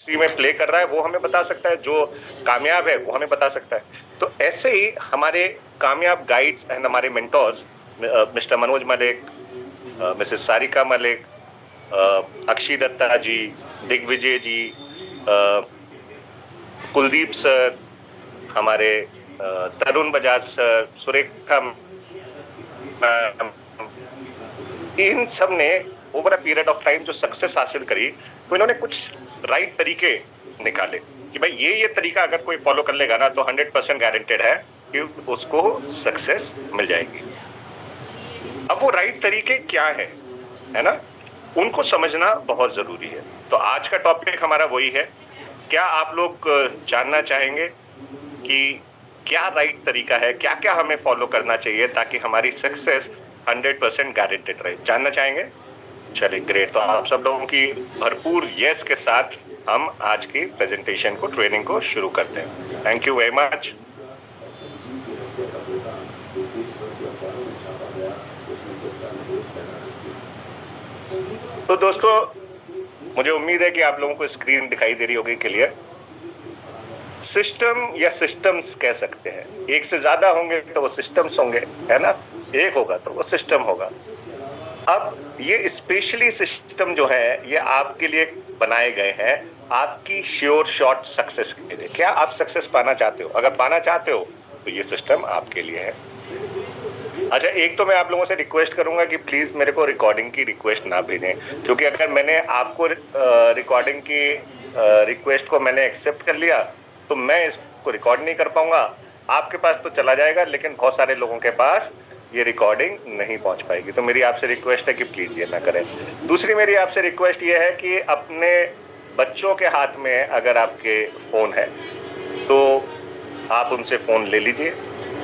Industry में play कर रहा है वो हमें बता सकता है, जो कामयाब है वो हमें बता सकता है। तो ऐसे ही हमारे कामयाब गाइड्स एंड हमारे mentors, mister Manoj Malik, Mrs Sarika Malik, Akshay Datta ji, Digvijay ji, Kuldeep sir, हमारे तरुण बजाज सर, सुरेखा मैम, इन सब ने over a period of time जो सक्सेस हासिल करी, तो इन्होंने कुछ राइट तरीके निकाले कि भाई ये तरीका अगर कोई फॉलो कर लेगा ना तो 100% गारंटेड है कि उसको सक्सेस मिल जाएगी। अब वो राइट तरीके क्या है ना, उनको समझना बहुत जरूरी है। तो आज का टॉपिक हमारा वही है। क्या आप लोग जानना चाहेंगे कि क्या राइट तरीका है, क्या क्या हमें फॉलो करना चाहिए ताकि हमारी सक्सेस 100% गारंटेड रहे? जानना चाहेंगे? चलिए ग्रेट। तो आप सब लोगों की भरपूर यस के साथ हम आज की प्रेजेंटेशन को, ट्रेनिंग को शुरू करते हैं। Thank you very much. तो दोस्तों, मुझे उम्मीद है कि आप लोगों को स्क्रीन दिखाई दे रही होगी क्लियर। सिस्टम या सिस्टम्स कह सकते हैं, एक से ज्यादा होंगे तो वो सिस्टम्स होंगे, है ना, एक होगा तो वो सिस्टम होगा। अब ये स्पेशली सिस्टम जो है ये आपके लिए बनाए गए हैं आपकी श्योर शॉर्ट सक्सेस के लिए। क्या आप सक्सेस पाना चाहते हो? अगर पाना चाहते हो तो ये सिस्टम आपके लिए है। अच्छा, एक तो मैं आप लोगों से रिक्वेस्ट करूंगा कि प्लीज मेरे को रिकॉर्डिंग की रिक्वेस्ट ना भेजें, क्योंकि अगर मैंने आपको रिकॉर्डिंग की रिक्वेस्ट को मैंने एक्सेप्ट कर लिया तो मैं इसको रिकॉर्ड नहीं कर पाऊंगा। आपके पास तो चला जाएगा लेकिन बहुत सारे लोगों के पास ये रिकॉर्डिंग नहीं पहुंच पाएगी। तो मेरी आपसे रिक्वेस्ट है कि प्लीज ये ना करें। दूसरी मेरी आपसे रिक्वेस्ट ये है कि अपने बच्चों के हाथ में अगर आपके फोन है तो आप उनसे फोन ले लीजिए,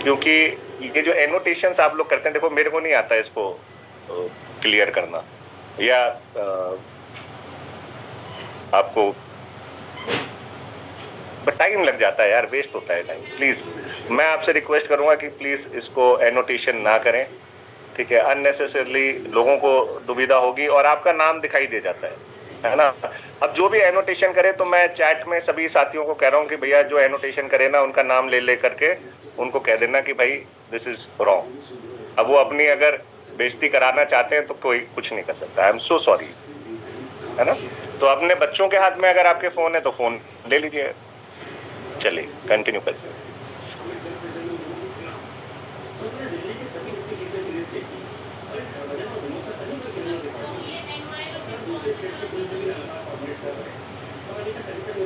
क्योंकि ये जो एनोटेशंस आप लोग करते हैं, देखो मेरे को नहीं आता इसको क्लियर करना, या आपको टाइम लग जाता है यार, वेस्ट होता है टाइम। प्लीज मैं आपसे रिक्वेस्ट करूंगा कि प्लीज इसको एनोटेशन ना करें, ठीक है? अननेसेसरली लोगों को दुविधा होगी और आपका नाम दिखाई दे जाता है ना। अब जो भी एनोटेशन करे, तो मैं चैट में सभी साथियों को कह रहा हूँ कि भैया जो एनोटेशन करे ना उनका नाम ले करके उनको कह देना कि भाई दिस इज रॉन्ग। अब वो अपनी अगर बेइज्जती कराना चाहते हैं तो कोई कुछ नहीं कर सकता। आई एम सो सॉरी, है ना। तो अपने बच्चों के हाथ में अगर आपके फोन है तो फोन ले लीजिए। चलिए कंटिन्यू करते हैं।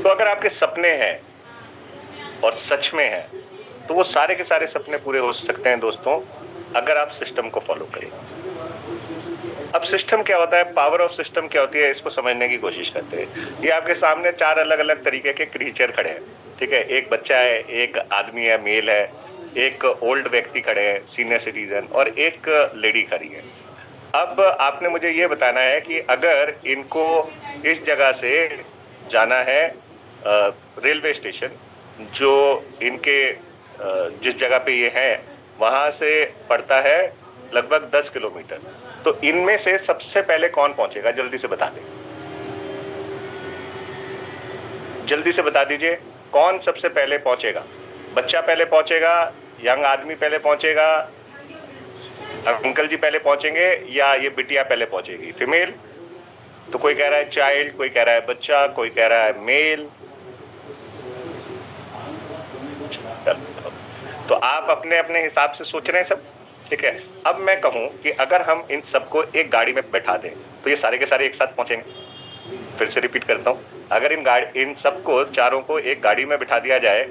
तो अगर आपके सपने हैं और सच में हैं तो वो सारे के सारे सपने पूरे हो सकते हैं दोस्तों, अगर आप सिस्टम को फॉलो करें। अब सिस्टम क्या होता है, पावर ऑफ सिस्टम क्या होती है, इसको समझने की कोशिश करते हैं। ये आपके सामने चार अलग अलग तरीके के क्रीचर खड़े हैं, ठीक है? एक बच्चा है, एक आदमी है, मेल है, एक ओल्ड व्यक्ति खड़े हैं, सीनियर सिटीजन, और एक लेडी खड़ी है। अब आपने मुझे ये बताना है कि अगर इनको इस जगह से जाना है रेलवे स्टेशन, जो इनके जिस जगह पे ये है वहां से पड़ता है लगभग 10 किलोमीटर, तो इनमें से सबसे पहले कौन पहुंचेगा? जल्दी से बता दें, जल्दी से बता दीजिए, कौन सबसे पहले पहुंचेगा? बच्चा पहले पहुंचेगा, यंग आदमी पहले पहुंचेगा, अंकल जी पहले पहुंचेंगे, या ये बिटिया पहले पहुंचेगी, फीमेल? तो कोई कह रहा है चाइल्ड, कोई कह रहा है बच्चा, कोई कह रहा है मेल। तो आप अपने अपने हिसाब से सोच रहे हैं सब, ठीक है? अब मैं कहूं कि अगर हम इन सबको एक गाड़ी में बैठा दें तो ये सारे के सारे एक साथ पहुंचेंगे। फिर से रिपीट करता हूं, अगर इन सबको, चारों को एक गाड़ी में बिठा दिया जाए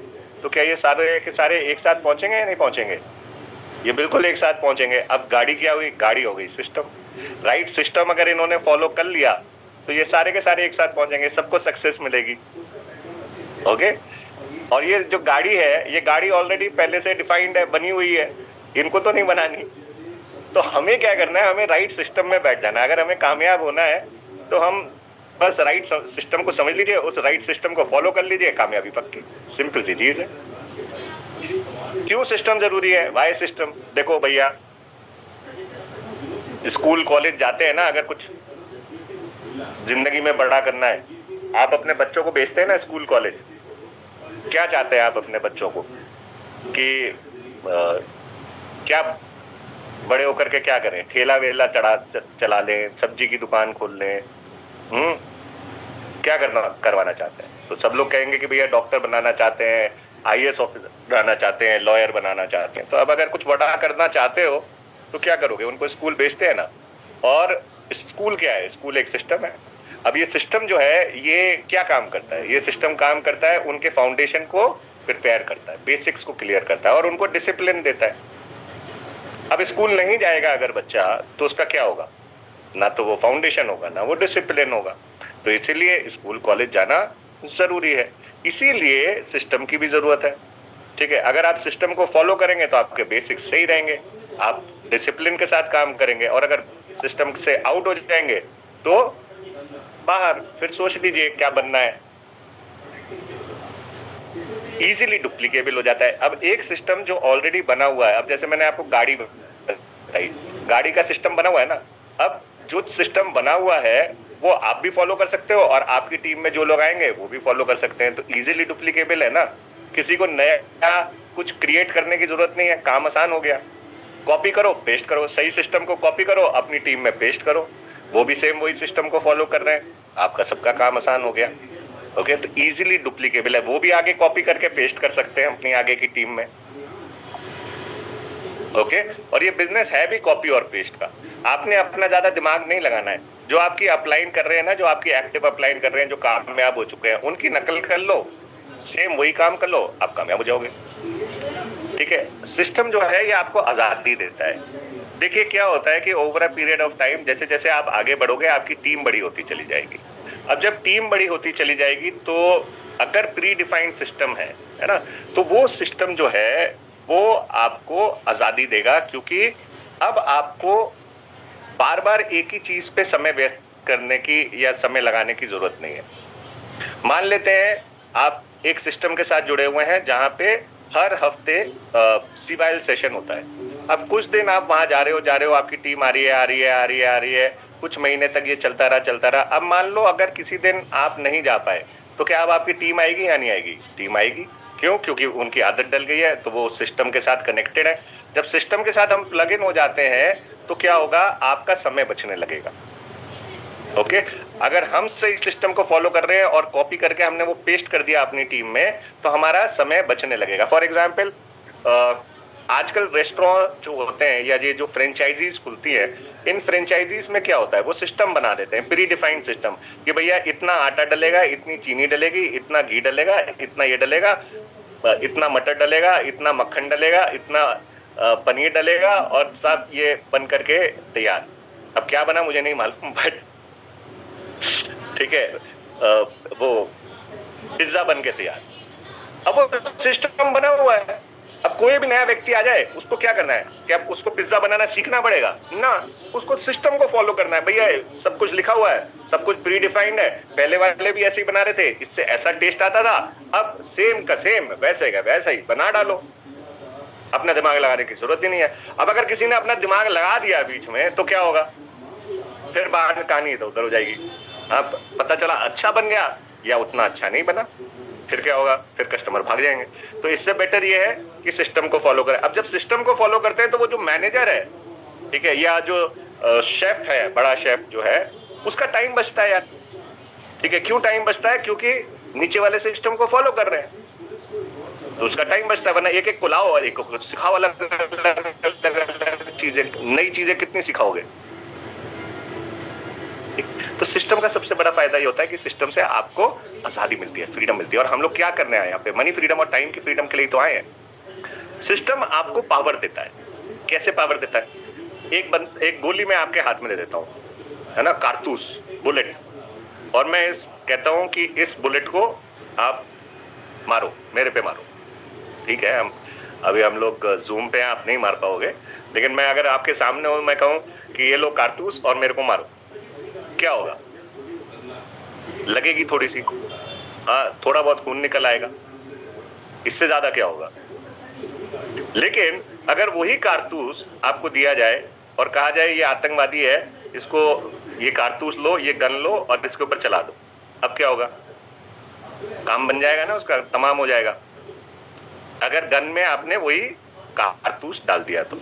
तो क्या ये सारे के सारे एक साथ पहुंचेंगे या नहीं पहुंचेंगे? ये बिल्कुल एक साथ पहुंचेंगे। अब गाड़ी क्या हुई? गाड़ी हो गई सिस्टम, राइट? सिस्टम अगर इन्होंने फॉलो कर लिया तो ये सारे के सारे एक साथ पहुंचेंगे, सबको सक्सेस मिलेगी। ओके? और ये जो गाड़ी है, ये गाड़ी ऑलरेडी पहले से डिफाइंड है, बनी हुई है, इनको तो नहीं बनानी। तो हमें क्या करना है, हमें राइट सिस्टम में बैठ जाना है। अगर हमें कामयाब होना है तो हम बस राइट सिस्टम को समझ लीजिए, उस राइट सिस्टम को फॉलो कर लीजिए, कामयाबी पक्की। सिंपल सी चीज है। क्यों सिस्टम जरूरी है? Why system? देखो भैया, स्कूल कॉलेज जाते हैं ना, अगर कुछ जिंदगी में बड़ा करना है आप अपने बच्चों को भेजते हैं ना स्कूल कॉलेज, क्या चाहते हैं आप अपने बच्चों को कि क्या बड़े होकर के क्या करें? ठेला वेला चला लें, सब्जी की दुकान खोल लें, क्या करवाना चाहते हैं? तो सब लोग कहेंगे कि भैया डॉक्टर बनाना चाहते हैं, आईएएस ऑफिसर बनाना चाहते हैं, लॉयर बनाना चाहते हैं। तो अब अगर कुछ बड़ा करना चाहते हो तो क्या करोगे? उनको स्कूल भेजते हैं ना। और स्कूल क्या है? स्कूल एक सिस्टम है। अब ये सिस्टम जो है ये क्या काम करता है? ये सिस्टम काम करता है उनके फाउंडेशन को प्रिपेयर करता है, बेसिक्स को क्लियर करता है और उनको डिसिप्लिन देता है। अब स्कूल नहीं जाएगा अगर बच्चा, तो उसका क्या होगा? ना तो वो फाउंडेशन होगा, ना वो डिसिप्लिन होगा। तो इसीलिए स्कूल कॉलेज जाना जरूरी है, इसीलिए सिस्टम की भी जरूरत है। ठीक है, अगर आप सिस्टम को फॉलो करेंगे तो आपके बेसिक्स सही रहेंगे, आप डिसिप्लिन के साथ काम करेंगे। और अगर सिस्टम से आउट हो जाएंगे तो बाहर, फिर सोच लीजिए क्या बनना है। इजीली डुप्लीकेबल हो जाता है। अब एक सिस्टम जो ऑलरेडी बना हुआ है, अब जैसे मैंने आपको गाड़ी बताई, गाड़ी का सिस्टम बना हुआ है ना। अब जो सिस्टम बना हुआ है वो आप भी फॉलो कर सकते हो और आपकी टीम में जो लोग आएंगे वो भी फॉलो कर सकते हैं। तो इजीली डुप्लीकेबल है ना, किसी को नया कुछ क्रिएट करने की जरूरत नहीं है, काम आसान हो गया। कॉपी करो, पेस्ट करो, सही सिस्टम को कॉपी करो, अपनी टीम में पेस्ट करो, वो भी सेम वही सिस्टम को फॉलो कर रहे हैं, आपका सबका काम आसान हो गया। ओके, तो इजीली डुप्लीकेबल है, वो भी आगे कॉपी करके पेस्ट कर सकते हैं अपनी आगे की टीम में। ओके, और ये बिजनेस है भी कॉपी और पेस्ट का। आपने अपना ज्यादा दिमाग नहीं लगाना है। जो आपकी अपलाइन कर रहे हैं ना, जो आपकी एक्टिव अपलाइन कर रहे हैं, जो कामयाब हो चुके हैं, उनकी नकल कर लो, सेम वही काम कर लो, आप कामयाब हो जाओगे। ठीक है, सिस्टम जो है ये आपको आजादी देता है। देखिए क्या होता है कि over a period of time जैसे जैसे आप आगे बढ़ोगे आपकी टीम बड़ी होती चली जाएगी। अब जब टीम बड़ी होती चली जाएगी तो अगर प्री डिफाइंड सिस्टम है ना, तो वो सिस्टम जो है वो आपको आजादी देगा, क्योंकि अब आपको बार बार एक ही चीज पे समय व्यस्त करने की या समय लगाने की जरूरत नहीं है। मान लेते हैं आप एक सिस्टम के साथ जुड़े हुए हैं जहां पे हर हफ्ते सिवाइल सेशन होता है। अब कुछ दिन आप वहां जा रहे हो, आपकी टीम आ रही है, कुछ महीने तक ये चलता रहा। अब मान लो अगर किसी दिन आप नहीं जा पाए, तो क्या अब आपकी टीम आएगी या नहीं आएगी? टीम आएगी। क्यों? क्योंकि उनकी आदत डल गई है, तो वो सिस्टम के साथ कनेक्टेड है। जब सिस्टम के साथ हम प्लग इन हो जाते हैं तो क्या होगा? आपका समय बचने लगेगा। ओके, अगर हम सही सिस्टम को फॉलो कर रहे हैं और कॉपी करके हमने वो पेस्ट कर दिया अपनी टीम में, तो हमारा समय बचने लगेगा। फॉर एग्जाम्पल, आजकल रेस्टोरेंट जो होते हैं या ये जो फ्रेंचाइजीज खुलती है, इन फ्रेंचाइजीज में क्या होता है? वो सिस्टम बना देते हैं, प्री डिफाइंड सिस्टम, कि भैया इतना आटा डलेगा, इतनी चीनी डलेगी, इतना घी डलेगा, इतना ये डलेगा, इतना मटर डलेगा, इतना मक्खन डलेगा, इतना पनीर डलेगा, और सब ये बन करके तैयार। अब क्या बना मुझे नहीं मालूम, बट ठीक है, वो पिज्जा बन के तैयार। अब वो सिस्टम बना हुआ है। अब कोई भी नया व्यक्ति आ जाए, उसको क्या करना है? क्या उसको पिज्जा बनाना सीखना पड़ेगा? ना, उसको सिस्टम को फॉलो करना है। भैया सब कुछ लिखा हुआ है, सब कुछ प्री डिफाइंड है, पहले वाले भी ऐसे ही बना रहे थे, इससे ऐसा टेस्ट आता था, अब सेम का सेम वैसे का वैसा ही बना डालो। अपना दिमाग लगाने की जरूरत ही नहीं है। अब अगर किसी ने अपना दिमाग लगा दिया बीच में, तो क्या होगा? फिर बाहर कहानी इधर उधर हो जाएगी। अब पता चला अच्छा बन गया या उतना अच्छा नहीं बना, फिर क्या होगा? फिर कस्टमर भाग जाएंगे। तो इससे बेटर ये है कि सिस्टम को फॉलो करें। अब जब सिस्टम को फॉलो करते हैं तो वो जो मैनेजर है, ठीक है, या जो शेफ है, बड़ा शेफ जो है, उसका टाइम बचता है यार। ठीक है, क्यों टाइम बचता है? क्योंकि नीचे वाले सिस्टम को फॉलो कर रहे हैं, तो उसका टाइम बचता है। वरना एक एक पुलाव और एक कुछ सिखाओ, अलग चीजें, नई चीजें कितनी सिखाओगे? तो सिस्टम का सबसे बड़ा फायदा ये होता है कि सिस्टम से आपको आजादी मिलती है, फ्रीडम मिलती है। और हम लोग क्या करने आए यहाँ पे? मनी फ्रीडम और टाइम की फ्रीडम के लिए तो आए हैं। सिस्टम आपको पावर देता है। कैसे पावर देता है? एक गोली मैं आपके हाथ में दे देता हूँ, है ना, कारतूस, बुलेट, और मैं कहता हूँ कि इस बुलेट को आप मारो, मेरे पे मारो। ठीक है, अभी हम लोग जूम पे हैं, आप नहीं मार पाओगे, लेकिन मैं अगर आपके सामने हूं, मैं कहूं कि ये लो कारतूस और मेरे को मारो, क्या होगा? लगेगी थोड़ी सी, हाँ, थोड़ा बहुत खून निकल आएगा, इससे ज्यादा क्या होगा? लेकिन अगर वही कारतूस आपको दिया जाए और कहा जाए ये आतंकवादी है, इसको ये कारतूस लो, ये गन लो और इसके ऊपर चला दो, अब क्या होगा, काम बन जाएगा ना उसका, तमाम हो जाएगा। अगर गन में आपने वही कारतूस डाल दिया तो।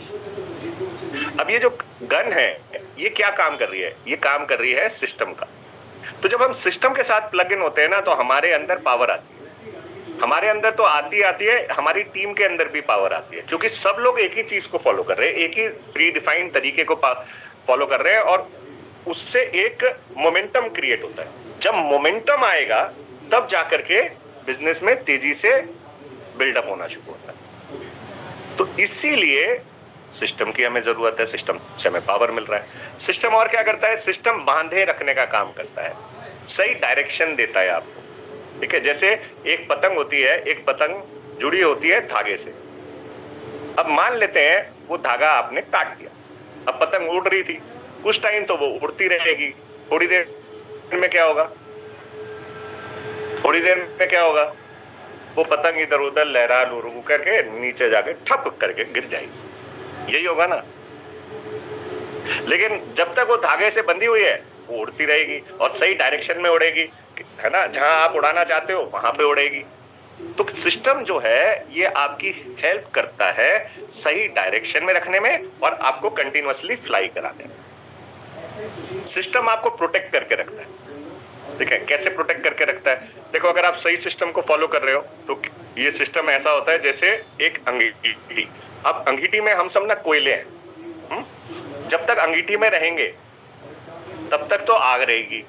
अब ये जो गन है ये क्या काम कर रही है, ये काम कर रही है सिस्टम का। तो जब हम सिस्टम के साथ प्लग इन होते हैं ना, तो हमारे अंदर पावर आती है। हमारे अंदर तो आती है, हमारी टीम के अंदर भी पावर आती है, क्योंकि सब लोग एक ही चीज को फॉलो कर रहे हैं, एक ही प्री डिफाइंड तरीके को फॉलो कर रहे हैं, और उससे एक मोमेंटम क्रिएट होता है। जब मोमेंटम आएगा तब जाकर के बिजनेस में तेजी से बिल्डअप होना शुरू होता है। तो इसीलिए सिस्टम की हमें जरूरत है, सिस्टम से हमें पावर मिल रहा है। सिस्टम और क्या करता है, सिस्टम बांधे रखने का काम करता है, सही डायरेक्शन देता है आपको। ठीक है, जैसे एक पतंग होती है, एक पतंग जुड़ी होती है धागे से। अब मान लेते हैं वो धागा आपने काट दिया, अब पतंग उड़ रही थी, कुछ टाइम तो वो उड़ती रहेगी, थोड़ी देर में क्या होगा, थोड़ी देर में क्या होगा, वो पतंग इधर उधर लहरा लुरू करके नीचे जाके ठप करके गिर जाएगी, यही होगा ना। लेकिन जब तक वो धागे से बंधी हुई है वो उड़ती रहेगी और सही डायरेक्शन में उड़ेगी, है ना, जहां आप उड़ाना चाहते हो वहां पे उड़ेगी। तो सिस्टम जो है ये आपकी हेल्प करता है सही डायरेक्शन में रखने में और आपको कंटिन्यूअसली फ्लाई कराने में। सिस्टम आपको प्रोटेक्ट करके रखता है। ठीक है, कैसे प्रोटेक्ट करके रखता है, देखो अगर आप सही सिस्टम को फॉलो कर रहे हो तो ये सिस्टम ऐसा होता है जैसे एक अंगीठी। अब अंगीठी में हम सब ना कोयले हैं, जब तक अंगीठी में रहेंगे तब तक तो आग रहेगी।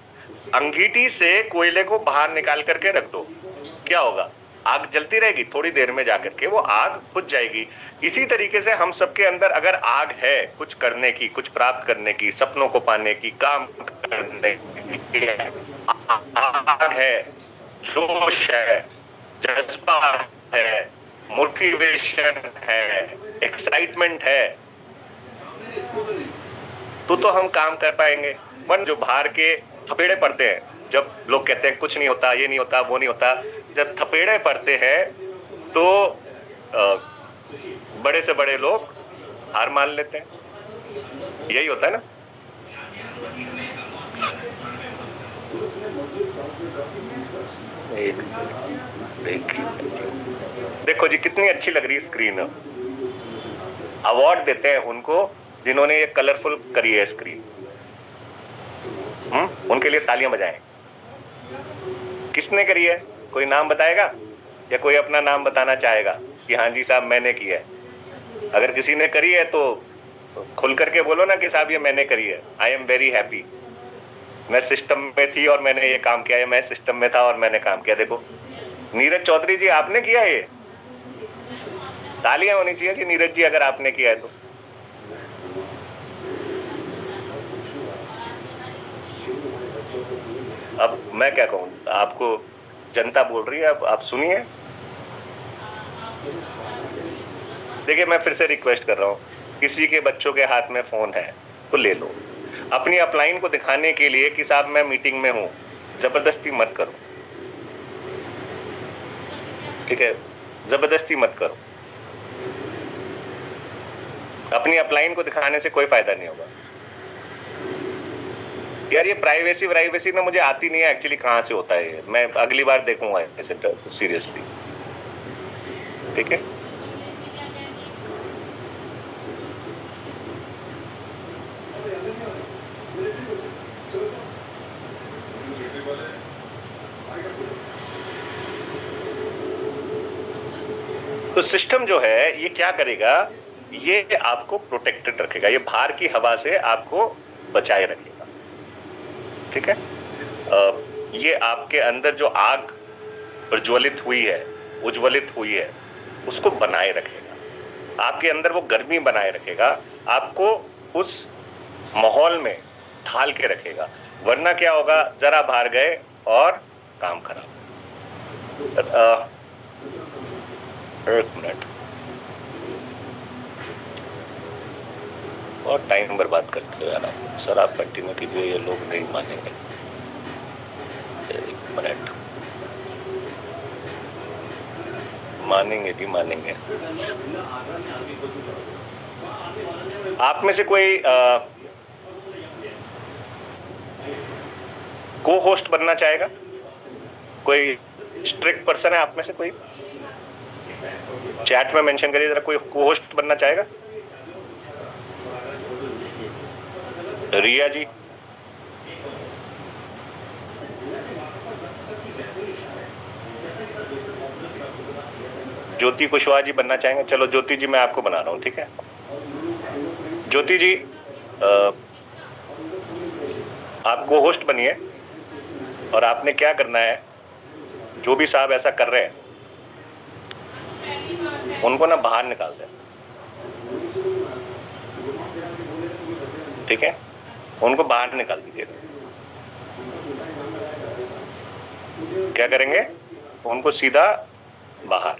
अंगीठी से कोयले को बाहर निकाल करके रख दो, क्या होगा, आग जलती रहेगी, थोड़ी देर में जाकर के वो आग बुझ जाएगी। इसी तरीके से हम सबके अंदर अगर आग है कुछ करने की, कुछ प्राप्त करने की, सपनों को पाने की, काम करने की, आग है, जोश है, जज्बा है, मोटिवेशन है, एक्साइटमेंट है, तो हम काम कर पाएंगे। मन जो बाहर के थपेड़े पड़ते हैं, जब लोग कहते हैं कुछ नहीं होता, ये नहीं होता, वो नहीं होता, जब थपेड़े पड़ते हैं तो बड़े से बड़े लोग हार मान लेते हैं, यही होता है ना। देखो जी कितनी अच्छी लग रही है स्क्रीन। अवार्ड देते हैं उनको जिन्होंने ये कलरफुल करी है स्क्रीन, उनके लिए तालियां बजाएं। किसने करी है, कोई नाम बताएगा या कोई अपना नाम बताना चाहेगा कि हाँ जी साहब मैंने की है। अगर किसी ने करी है तो खुल करके बोलो ना कि साहब ये मैंने करी है। आई एम वेरी हैप्पी, मैं सिस्टम में थी और मैंने ये काम किया है, मैं सिस्टम में था और मैंने काम किया। देखो नीरज चौधरी जी आपने किया है, ये तालियां होनी चाहिए कि नीरज जी अगर आपने किया है तो। अब मैं क्या कहूं, आपको जनता बोल रही है, अब आप सुनिए। देखिए मैं फिर से रिक्वेस्ट कर रहा हूं, किसी के बच्चों के हाथ में फोन है तो ले लो, अपनी अपलाइन को दिखाने के लिए कि साहब मैं मीटिंग में हूं, जबरदस्ती मत करो। ठीक है, जबरदस्ती मत करो, अपनी अपलाइन को दिखाने से कोई फायदा नहीं होगा। यार ये प्राइवेसी ना मुझे आती नहीं है एक्चुअली, कहां से होता है, मैं अगली बार देखूंगा ऐसे सीरियसली। ठीक है, तो सिस्टम जो है ये क्या करेगा, ये आपको प्रोटेक्टेड रखेगा, ये बाहर की हवा से आपको बचाए रखेगा। ठीक है, ये आपके अंदर जो आग प्रज्वलित हुई है, उज्ज्वलित हुई है, उसको बनाए रखेगा, आपके अंदर वो गर्मी बनाए रखेगा, आपको उस माहौल में ढाल के रखेगा। वरना क्या होगा, जरा बाहर गए और काम खराब। एक मिनट, और टाइम बर्बाद करते हो यार सर, आप कंटिन्यू कीजिए, ये लोग नहीं मानेंगे। एक मिनट, मानेंगे नहीं मानेंगे। आप में से कोई को होस्ट बनना चाहेगा? कोई स्ट्रिक्ट पर्सन है आप में से? कोई चैट में मेंशन करिए जरा, कोई को होस्ट बनना चाहेगा? रिया जी, ज्योति कुशवाहा जी बनना चाहेंगे? चलो ज्योति जी, मैं आपको बना रहा हूँ, ठीक है? ज्योति जी, आप को होस्ट बनिए और आपने क्या करना है, जो भी साहब ऐसा कर रहे हैं उनको ना बाहर निकाल दें, ठीक है? उनको बाहर निकाल दीजिएगा। क्या करेंगे? उनको सीधा बाहर,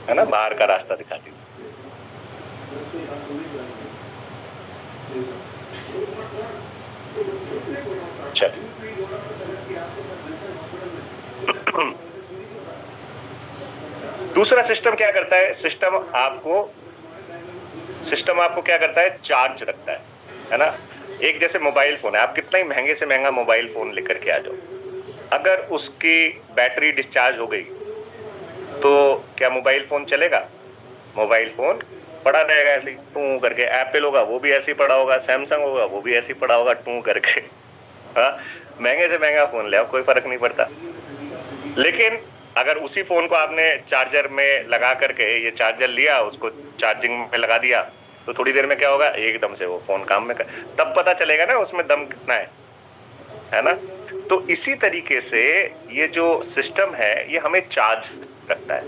है ना, बाहर का रास्ता दिखा दीजिए। चलिए, दूसरा सिस्टम क्या करता है? सिस्टम आपको क्या करता है? चार्ज रखता है ना? एक जैसे मोबाइल फोन है, आप कितना ही महंगे से महंगा मोबाइल फोन लेकर के आ जाओ, अगर उसकी बैटरी डिस्चार्ज हो गई तो क्या मोबाइल फोन चलेगा? मोबाइल फोन पड़ा रहेगा ऐसे ही टू करके। एप्पल होगा वो भी ऐसे ही पड़ा होगा, सैमसंग होगा वो भी ऐसे ही पड़ा होगा टू करके। हाँ, महंगे से महंगा फोन ले आओ, कोई फर्क नहीं पड़ता। लेकिन अगर उसी फोन को आपने चार्जर में लगा करके, ये चार्जर लिया, उसको चार्जिंग में लगा दिया, तो थोड़ी देर में क्या होगा? एकदम से वो फोन काम में तब पता चलेगा ना उसमें दम कितना है ना? तो इसी तरीके से ये जो सिस्टम है ये हमें चार्ज रखता है।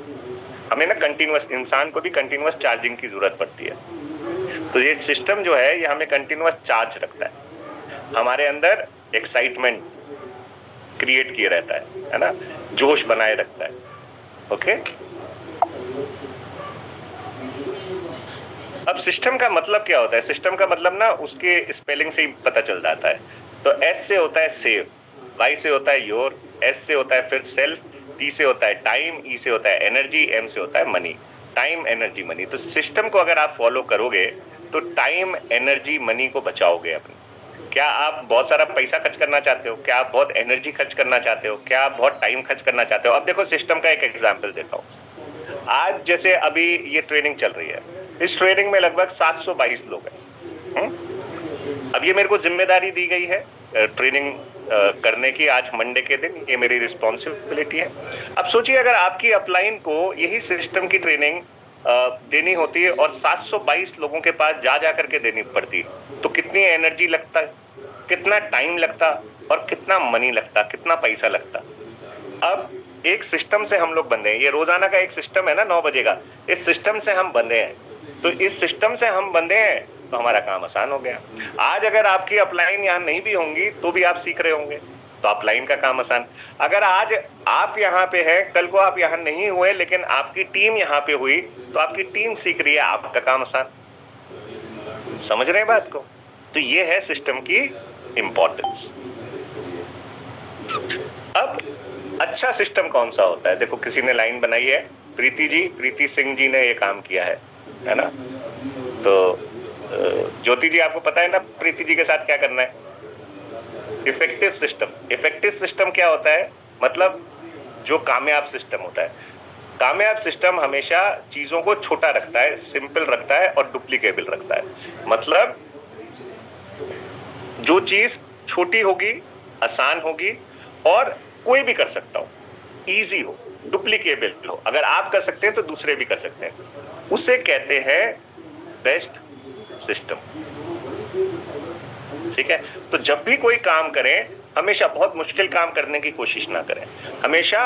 हमें ना कंटिन्यूअस, इंसान को भी कंटिन्यूअस चार्जिंग की जरूरत पड़ती है। तो ये सिस्टम जो है ये हमें कंटिन्यूअस चार्ज रखता है, हमारे अंदर एक्साइटमेंट क्रिएट किए रहता है ना, जोश बनाए रखता है। ओके, अब सिस्टम का मतलब क्या होता है? सिस्टम का मतलब ना उसके स्पेलिंग से ही पता चल जाता है। तो एस से होता है सेव, वाई से होता है योर, एस से होता है फिर सेल्फ, टी से होता है टाइम, ई से होता है एनर्जी, एम से होता है मनी। Time, energy, money. तो सिस्टम को अगर आप फॉलो करोगे तो टाइम, एनर्जी, मनी को बचाओगे अपने। क्या आप बहुत सारा पैसा खर्च करना चाहते हो? क्या आप बहुत एनर्जी खर्च करना चाहते हो? क्या आप बहुत टाइम खर्च करना चाहते हो? अब देखो सिस्टम का एक एग्जांपल देता हूँ। आज जैसे अभी ये ट्रेनिंग चल रही है, इस ट्रेनिंग में लगभग 722 लोग हैं। अब ये मेरे को जिम्मेदारी दी गई है ट्रेनिंग करने की। आज मंडे के दिन ये मेरी रिस्पॉन्सिबिलिटी है। अब सोचिए अगर आपकी अपलाइन को यही सिस्टम की ट्रेनिंग देनी होती है और 722 लोगों के पास जा करके देनी पड़ती, तो कितनी एनर्जी लगता, कितना टाइम लगता और कितना मनी लगता, कितना पैसा लगता। अब एक सिस्टम से हम लोग बंधे हैं, ये रोजाना का एक सिस्टम है ना 9 बजे का, इस सिस्टम से हम बंधे हैं। तो इस सिस्टम से हम बंधे हैं तो हमारा काम आसान हो गया। आज अगर आपकी अपलाइन यहाँ नहीं भी होंगी तो भी आप सीख रहे होंगे, तो अपलाइन का काम आसान। अगर आज आप यहाँ पे हैं, कल को आप यहाँ नहीं हुए लेकिन आपकी टीम यहाँ पे हुई, तो आपकी टीम सीख रही है, आपका काम आसान। समझ रहे हैं बात को? तो ये है सिस्टम की इंपॉर्टेंस। अब अच्छा सिस्टम कौन सा होता है? देखो किसी ने लाइन बनाई है, प्रीति सिंह जी ने ये काम किया है ना? तो ज्योति जी आपको पता है ना प्रीति जी के साथ क्या करना है? Effective system. इफेक्टिव सिस्टम क्या होता है? मतलब जो कामयाब सिस्टम होता है। कामयाब सिस्टम हमेशा चीजों को छोटा रखता है, सिंपल रखता है और डुप्लीकेबल रखता है। मतलब जो चीज छोटी होगी, आसान होगी और कोई भी कर सकता हो, इजी हो, डुप्लीकेबल हो, अगर आप कर सकते हैं तो दूसरे भी कर सकते हैं, उसे कहते हैं बेस्ट सिस्टम। ठीक है? तो जब भी कोई काम करें, हमेशा बहुत मुश्किल काम करने की कोशिश ना करें, हमेशा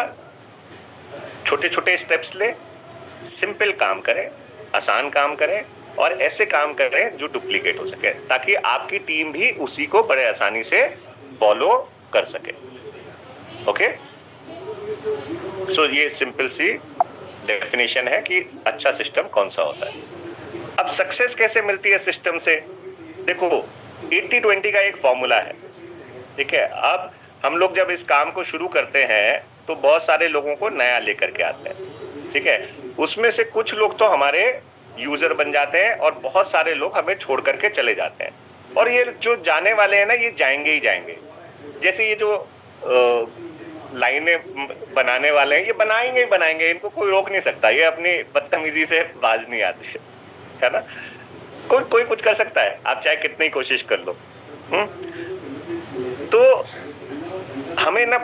छोटे छोटे स्टेप्स ले, सिंपल काम करें, आसान काम करें और ऐसे काम करें जो डुप्लीकेट हो सके, ताकि आपकी टीम भी उसी को बड़े आसानी से फॉलो कर सके। ओके, सो ये सिंपल सी डेफिनेशन है कि अच्छा सिस्टम कौन सा होता है। अब सक्सेस कैसे मिलती है सिस्टम से? देखो 80-20 का एक फॉर्मूला है, ठीक है? अब हम लोग जब इस काम को शुरू करते हैं तो बहुत सारे लोगों को नया लेकर के आते हैं, ठीक है? उसमें से कुछ लोग तो हमारे यूजर बन जाते हैं और बहुत सारे लोग हमें छोड़ करके चले जाते हैं, और ये जो जाने वाले हैं ना, ये जाएंगे ही जाएंगे। जैसे ये जो लाइनें बनाने वाले हैं, ये बनाएंगे ही बनाएंगे, इनको कोई रोक नहीं सकता, ये अपनी बदतमीजी से बाज नहीं आते, है ना। कोई कोई कुछ कर सकता है, आप चाहे कितनी कोशिश कर लो। तो हमें ना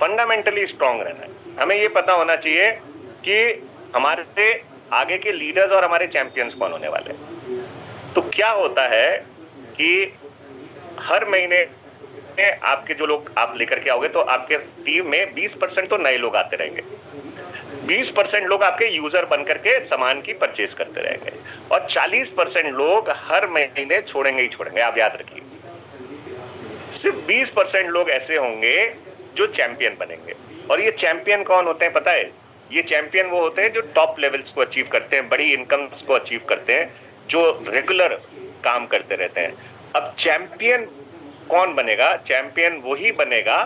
फंडामेंटली स्ट्रांग रहना है, हमें ये पता होना चाहिए कि हमारे आगे के लीडर्स और हमारे चैंपियंस कौन होने वाले हैं। तो क्या होता है कि हर महीने आपके जो लोग आप लेकर के आओगे तो आपके टीम में 20% तो नए लोग आते रहेंगे, 20% लोग आपके यूजर बन करके सामान की परचेज करते रहेंगे, और 40% लोग हर महीने छोड़ेंगे ही छोड़ेंगे। आप याद रखिए, सिर्फ 20% लोग ऐसे होंगे जो चैंपियन बनेंगे। और ये चैंपियन कौन होते हैं पता है? ये चैंपियन वो होते हैं जो टॉप लेवल्स को अचीव करते हैं, बड़ी इनकम्स को अचीव करते हैं, जो रेगुलर काम करते रहते हैं। अब चैंपियन कौन बनेगा? चैंपियन वही बनेगा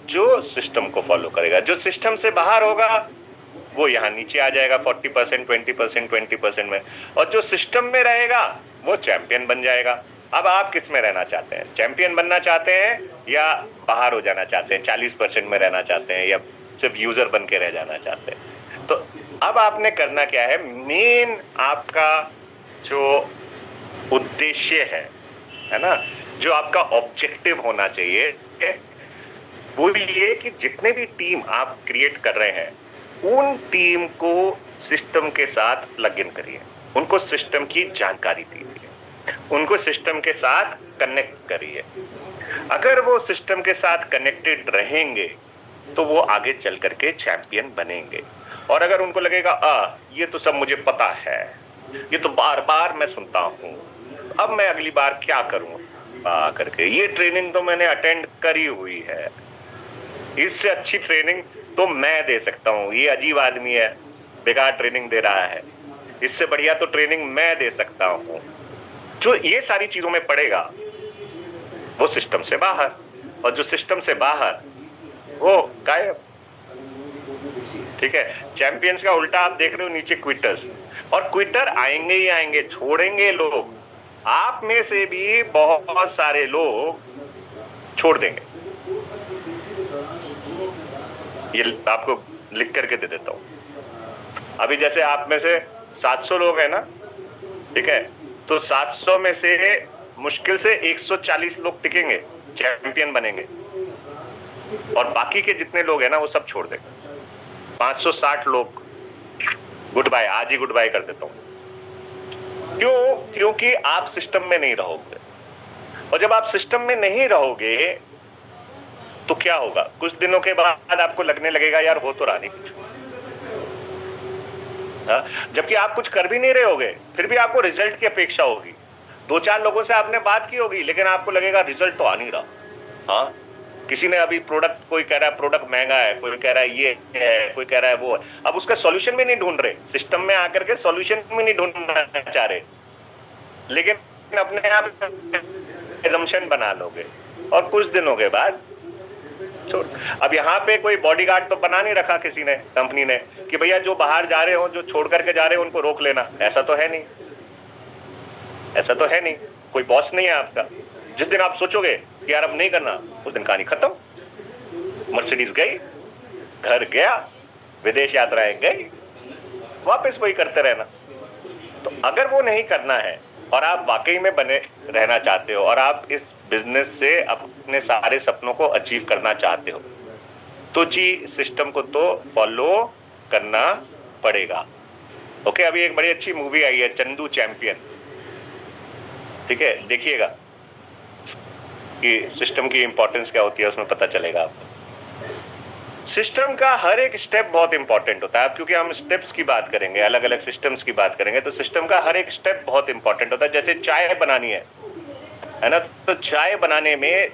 जो सिस्टम को फॉलो करेगा। जो सिस्टम से बाहर होगा वो यहाँ नीचे आ जाएगा 40%, 20%, 20% में, और जो सिस्टम में रहेगा वो चैंपियन बन जाएगा। अब आप किस में रहना चाहते हैं? चैंपियन बनना चाहते हैं या बाहर हो जाना चाहते हैं, 40% में रहना चाहते हैं, या सिर्फ यूजर बन के रह जाना चाहते हैं? तो अब आपने करना क्या है? मेन आपका जो उद्देश्य है ना, जो आपका ऑब्जेक्टिव होना चाहिए वो ये कि जितने भी टीम आप क्रिएट कर रहे हैं उन टीम को सिस्टम के साथ लग इन करिए, उनको सिस्टम की जानकारी दीजिए, उनको सिस्टम के साथ कनेक्ट करिए। अगर वो सिस्टम के साथ कनेक्टेड रहेंगे तो वो आगे चल करके चैंपियन बनेंगे। और अगर उनको लगेगा ये तो सब मुझे पता है, ये तो बार बार मैं सुनता हूं, अब मैं अगली बार क्या करूं करके, ये ट्रेनिंग तो मैंने अटेंड करी हुई है, इससे अच्छी ट्रेनिंग तो मैं दे सकता हूं, ये अजीब आदमी है बेकार ट्रेनिंग दे रहा है, इससे बढ़िया तो ट्रेनिंग मैं दे सकता हूं, जो ये सारी चीजों में पड़ेगा वो सिस्टम से बाहर, और जो सिस्टम से बाहर वो गायब। ठीक है, चैंपियंस का उल्टा आप देख रहे हो नीचे क्विटर्स, और क्विटर आएंगे ही आएंगे, छोड़ेंगे लोग। आप में से भी बहुत सारे लोग छोड़ देंगे, ये आपको लिख करके दे देता हूं। अभी जैसे आप में से 700 लोग हैं ना, ठीक है, तो 700 में से मुश्किल से 140 लोग टिकेंगे, चैंपियन बनेंगे, और बाकी के जितने लोग हैं ना वो सब छोड़ देंगे। 560 लोग गुड बाय, आज ही गुड बाय कर देता हूं। क्यों? क्योंकि आप सिस्टम में नहीं रहोगे, और जब आप सिस्टम में नहीं रहोगे तो क्या होगा? कुछ दिनों के बाद आपको लगने लगेगा यार हो तो रहा नहीं कुछ, जबकि आप कुछ कर भी नहीं रहे होगे, फिर भी आपको रिजल्ट की अपेक्षा होगी। 2-4 लोगों से आपने बात की होगी, लेकिन आपको लगेगा रिजल्ट तो आ नहीं रहा। हाँ, किसी ने अभी प्रोडक्ट, कोई कह रहा है प्रोडक्ट महंगा है, कोई कह रहा है ये है, कोई कह रहा है वो है, अब उसका सॉल्यूशन भी नहीं ढूंढ रहे, सिस्टम में आकर के सॉल्यूशन भी नहीं ढूंढना चाह रहे, लेकिन अपने आप assumption बना लोगे, और कुछ दिनों के बाद छोड़। अब यहाँ पे कोई बॉडीगार्ड तो बना नहीं रखा किसी ने, कंपनी ने, कि भैया जो बाहर जा रहे हो, जो छोड़ करके जा रहे हो उनको रोक लेना, ऐसा तो है नहीं, ऐसा तो है नहीं, कोई बॉस नहीं है आपका। जिस दिन आप सोचोगे कि यार अब नहीं करना, उस दिन कहानी खत्म। मर्सिडीज गई, घर गया, विदेश यात्राएं गई, वापस वही करते रहना। तो अगर वो नहीं करना है और आप वाकई में बने रहना चाहते हो, और आप इस बिजनेस से अपने सारे सपनों को अचीव करना चाहते हो, तो जी सिस्टम को तो फॉलो करना पड़ेगा। ओके, अभी एक बड़ी अच्छी मूवी आई है, चंदू चैंपियन, ठीक है, देखिएगा कि सिस्टम की इंपॉर्टेंस क्या होती है, उसमें पता चलेगा आपको। सिस्टम का हर एक स्टेप बहुत इंपॉर्टेंट होता है। अब क्योंकि हम स्टेप्स की बात करेंगे, अलग अलग सिस्टम्स की बात करेंगे, तो सिस्टम का हर एक स्टेप बहुत इंपॉर्टेंट होता है। जैसे चाय बनानी है ना, तो चाय बनाने में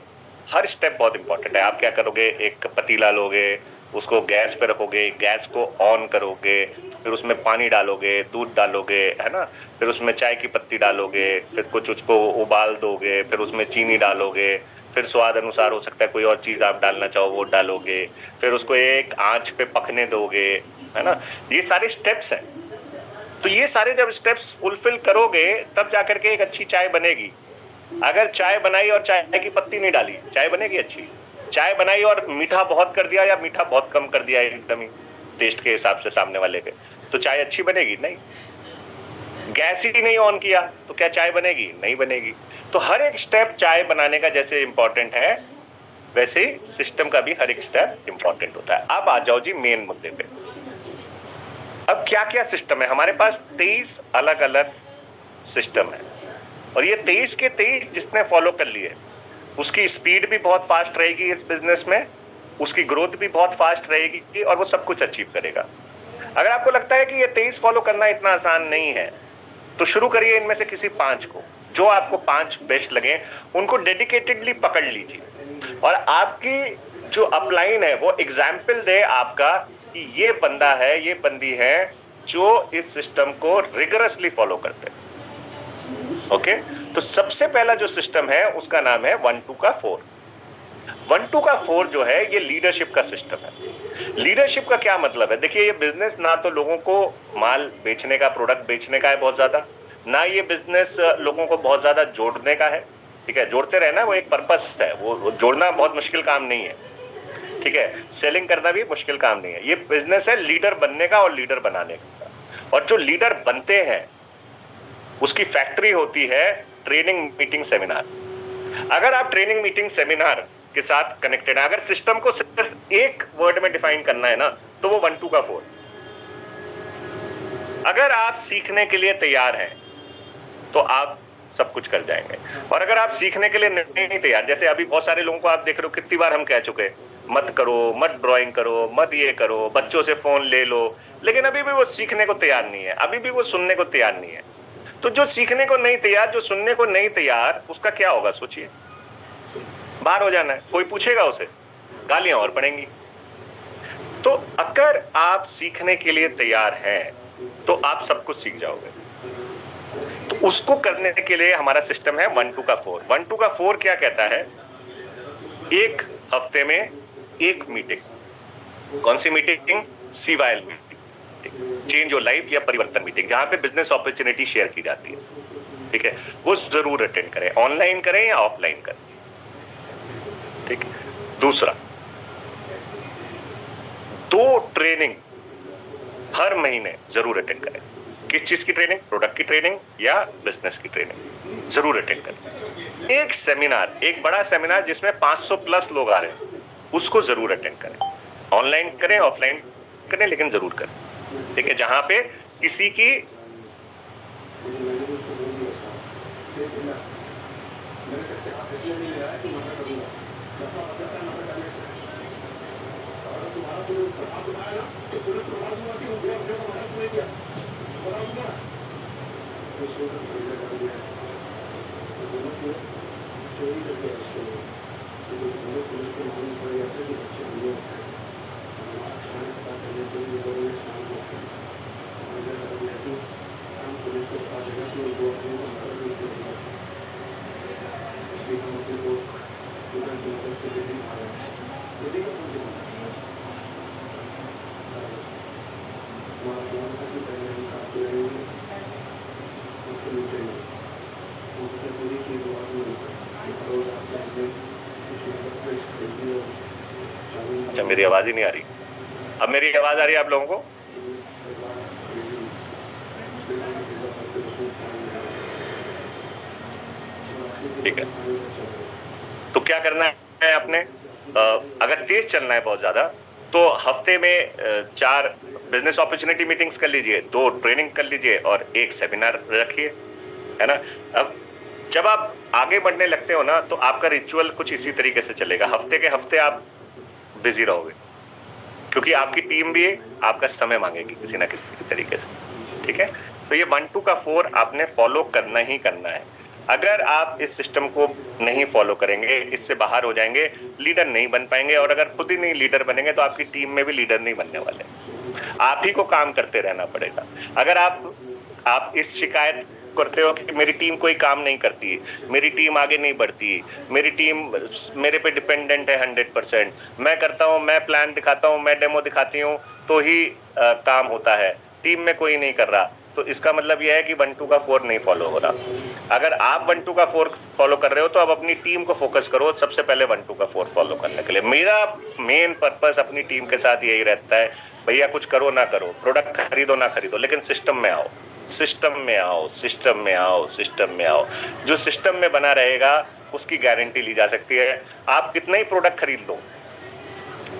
हर स्टेप बहुत इंपॉर्टेंट है। आप क्या करोगे? एक पतीला लोगे, उसको गैस पे रखोगे, गैस को ऑन करोगे, फिर उसमें पानी डालोगे, दूध डालोगे, है ना, फिर उसमें चाय की पत्ती डालोगे, फिर कुछ उसको उबाल दोगे, फिर उसमें चीनी डालोगे, फिर स्वाद अनुसार हो सकता है कोई और चीज आप डालना चाहो वो डालोगे, फिर उसको एक आंच पे पकने दोगे, है ना। ये सारे स्टेप्स हैं। तो ये सारे जब स्टेप्स फुलफिल करोगे तब जाकर के एक अच्छी चाय बनेगी। अगर चाय बनाई और चाय की पत्ती नहीं डाली, चाय बनेगी अच्छी? चाय बनाई और मीठा बहुत कर दिया या मीठा बहुत कम कर दिया एकदम ही टेस्ट के हिसाब से सामने वाले के, तो चाय अच्छी बनेगी? नहीं। गैस ही नहीं ऑन किया तो क्या चाय बनेगी? नहीं बनेगी। तो हर एक स्टेप चाय बनाने का जैसे इंपॉर्टेंट है, वैसे ही सिस्टम का भी हर एक स्टेप इंपॉर्टेंट होता है। अब आ जाओ जी मेन मुद्दे पे। अब क्या क्या सिस्टम है हमारे पास? 23 अलग अलग सिस्टम है, और ये 23 के 23 जिसने फॉलो कर लिए, उसकी स्पीड भी बहुत फास्ट रहेगी इस बिजनेस में, उसकी ग्रोथ भी बहुत फास्ट रहेगी, और वो सब कुछ अचीव करेगा। अगर आपको लगता है कि ये 23 फॉलो करना इतना आसान नहीं है, तो शुरू करिए इनमें से किसी 5 को। जो आपको 5 बेस्ट लगे उनको डेडिकेटेडली पकड़ लीजिए, और आपकी जो अपलाइन है वो एग्जाम्पल दे आपका कि ये बंदा है, ये बंदी है जो इस सिस्टम को रिगरसली फॉलो करते हैं। ओके, तो सबसे पहला जो सिस्टम है उसका नाम है 1-2 का 4। 1-2 का 4 जो है ये लीडरशिप का सिस्टम है। लीडरशिप का क्या मतलब है? देखिए, ये बिजनेस ना तो लोगों को माल बेचने का, प्रोडक्ट बेचने का है बहुत ज्यादा, ना ये बिजनेस लोगों को बहुत ज्यादा जोड़ने का है। ठीक है, जोड़ते रहना वो एक पर्पस है, वो जोड़ना बहुत मुश्किल काम नहीं है। ठीक है, सेलिंग करना भी मुश्किल काम नहीं है। ये बिजनेस है लीडर बनने का और लीडर बनाने का। और जो लीडर बनते हैं उसकी फैक्ट्री होती है ट्रेनिंग, मीटिंग, सेमिनार। अगर आप ट्रेनिंग, मीटिंग, सेमिनार के साथ कनेक्टेड है, अगर सिस्टम को सिर्फ एक वर्ड में डिफाइन करना है ना, तो वो 1-2 का 4। अगर आप सीखने के लिए तैयार हैं तो आप सब कुछ कर जाएंगे, और अगर आप सीखने के लिए नहीं तैयार, जैसे अभी बहुत सारे लोगों को आप देख रहे हो, कितनी बार हम कह चुके हैं मत करो, मत ड्राइंग करो, मत ये करो, बच्चों से फोन ले लो, लेकिन अभी भी वो सीखने को तैयार नहीं है, अभी भी वो सुनने को तैयार नहीं है। तो जो सीखने को नहीं तैयार, जो सुनने को नहीं तैयार, उसका क्या होगा सोचिए? बाहर हो जाना है, कोई पूछेगा उसे, गालियां और पड़ेंगी। तो अगर आप सीखने के लिए तैयार हैं तो आप सब कुछ सीख जाओगे। तो उसको करने के लिए हमारा सिस्टम है 1-2 का 4। 1-2 का 4 क्या कहता है? एक हफ्ते में एक मीटिंग। कौन सी meeting? CYL meeting, change your life या परिवर्तन मीटिंग, जहां पे बिजनेस अपॉर्चुनिटी शेयर की जाती है। ठीक है, वो जरूर अटेंड करें, ऑनलाइन करें या ऑफलाइन करें। ठीक है, दूसरा, 2 ट्रेनिंग हर महीने जरूर अटेंड करें। किस चीज की ट्रेनिंग? प्रोडक्ट की ट्रेनिंग या बिजनेस की ट्रेनिंग, जरूर अटेंड करें। एक सेमिनार, एक बड़ा सेमिनार जिसमें 500 प्लस लोग आ रहे हैं, उसको जरूर अटेंड करें। ऑनलाइन करें, ऑफलाइन करें, लेकिन जरूर करें। ठीक है, जहां पे किसी की अच्छा, मेरी आवाज ही नहीं आ रही। अब मेरी आवाज आ रही है आप लोगों को? ठीक है, तो क्या करना है आपने? अगर तेज चलना है बहुत ज्यादा, तो हफ्ते में 4 बिजनेस अपॉर्चुनिटी मीटिंग्स कर लीजिए, 2 ट्रेनिंग कर लीजिए और 1 सेमिनार रखिए, है ना। अब जब आप आगे बढ़ने लगते हो ना, तो आपका रिचुअल कुछ इसी तरीके से चलेगा। हफ्ते के हफ्ते आप बिजी रहोगे, क्योंकि आपकी टीम भी आपका समय मांगेगी किसी ना किसी तरीके से। ठीक है, तो ये 1-2 का 4 आपने फॉलो करना ही करना है। अगर आप इस सिस्टम को नहीं फॉलो करेंगे, इससे बाहर हो जाएंगे, लीडर नहीं बन पाएंगे, और अगर खुद ही नहीं लीडर बनेंगे तो आपकी टीम में भी लीडर नहीं बनने वाले। आप ही को काम करते रहना पड़ेगा। अगर आप इस शिकायत करते हो कि मेरी टीम कोई काम नहीं करती, मेरी टीम आगे नहीं बढ़ती, मेरी टीम मेरे पे डिपेंडेंट है 100%, मैं करता हूँ, मैं प्लान दिखाता हूँ, मैं डेमो दिखाती हूँ तो ही काम होता है, टीम में कोई नहीं कर रहा, तो इसका मतलब यह है कि 1 2 का 4 नहीं फॉलो हो रहा। अगर आप 1 2 का 4 फॉलो कर रहे हो तो आप अपनी टीम को फोकस करो सबसे पहले 1 2 का 4 फॉलो करने के लिए। मेरा मेन पर्पस अपनी टीम के साथ यही रहता है, भैया कुछ करो ना करो, प्रोडक्ट खरीदो ना खरीदो, लेकिन सिस्टम में आओ, सिस्टम में आओ, सिस्टम में आओ, सिस्टम में आओ। जो सिस्टम में बना रहेगा उसकी गारंटी ली जा सकती है। आप कितना ही प्रोडक्ट खरीद लो,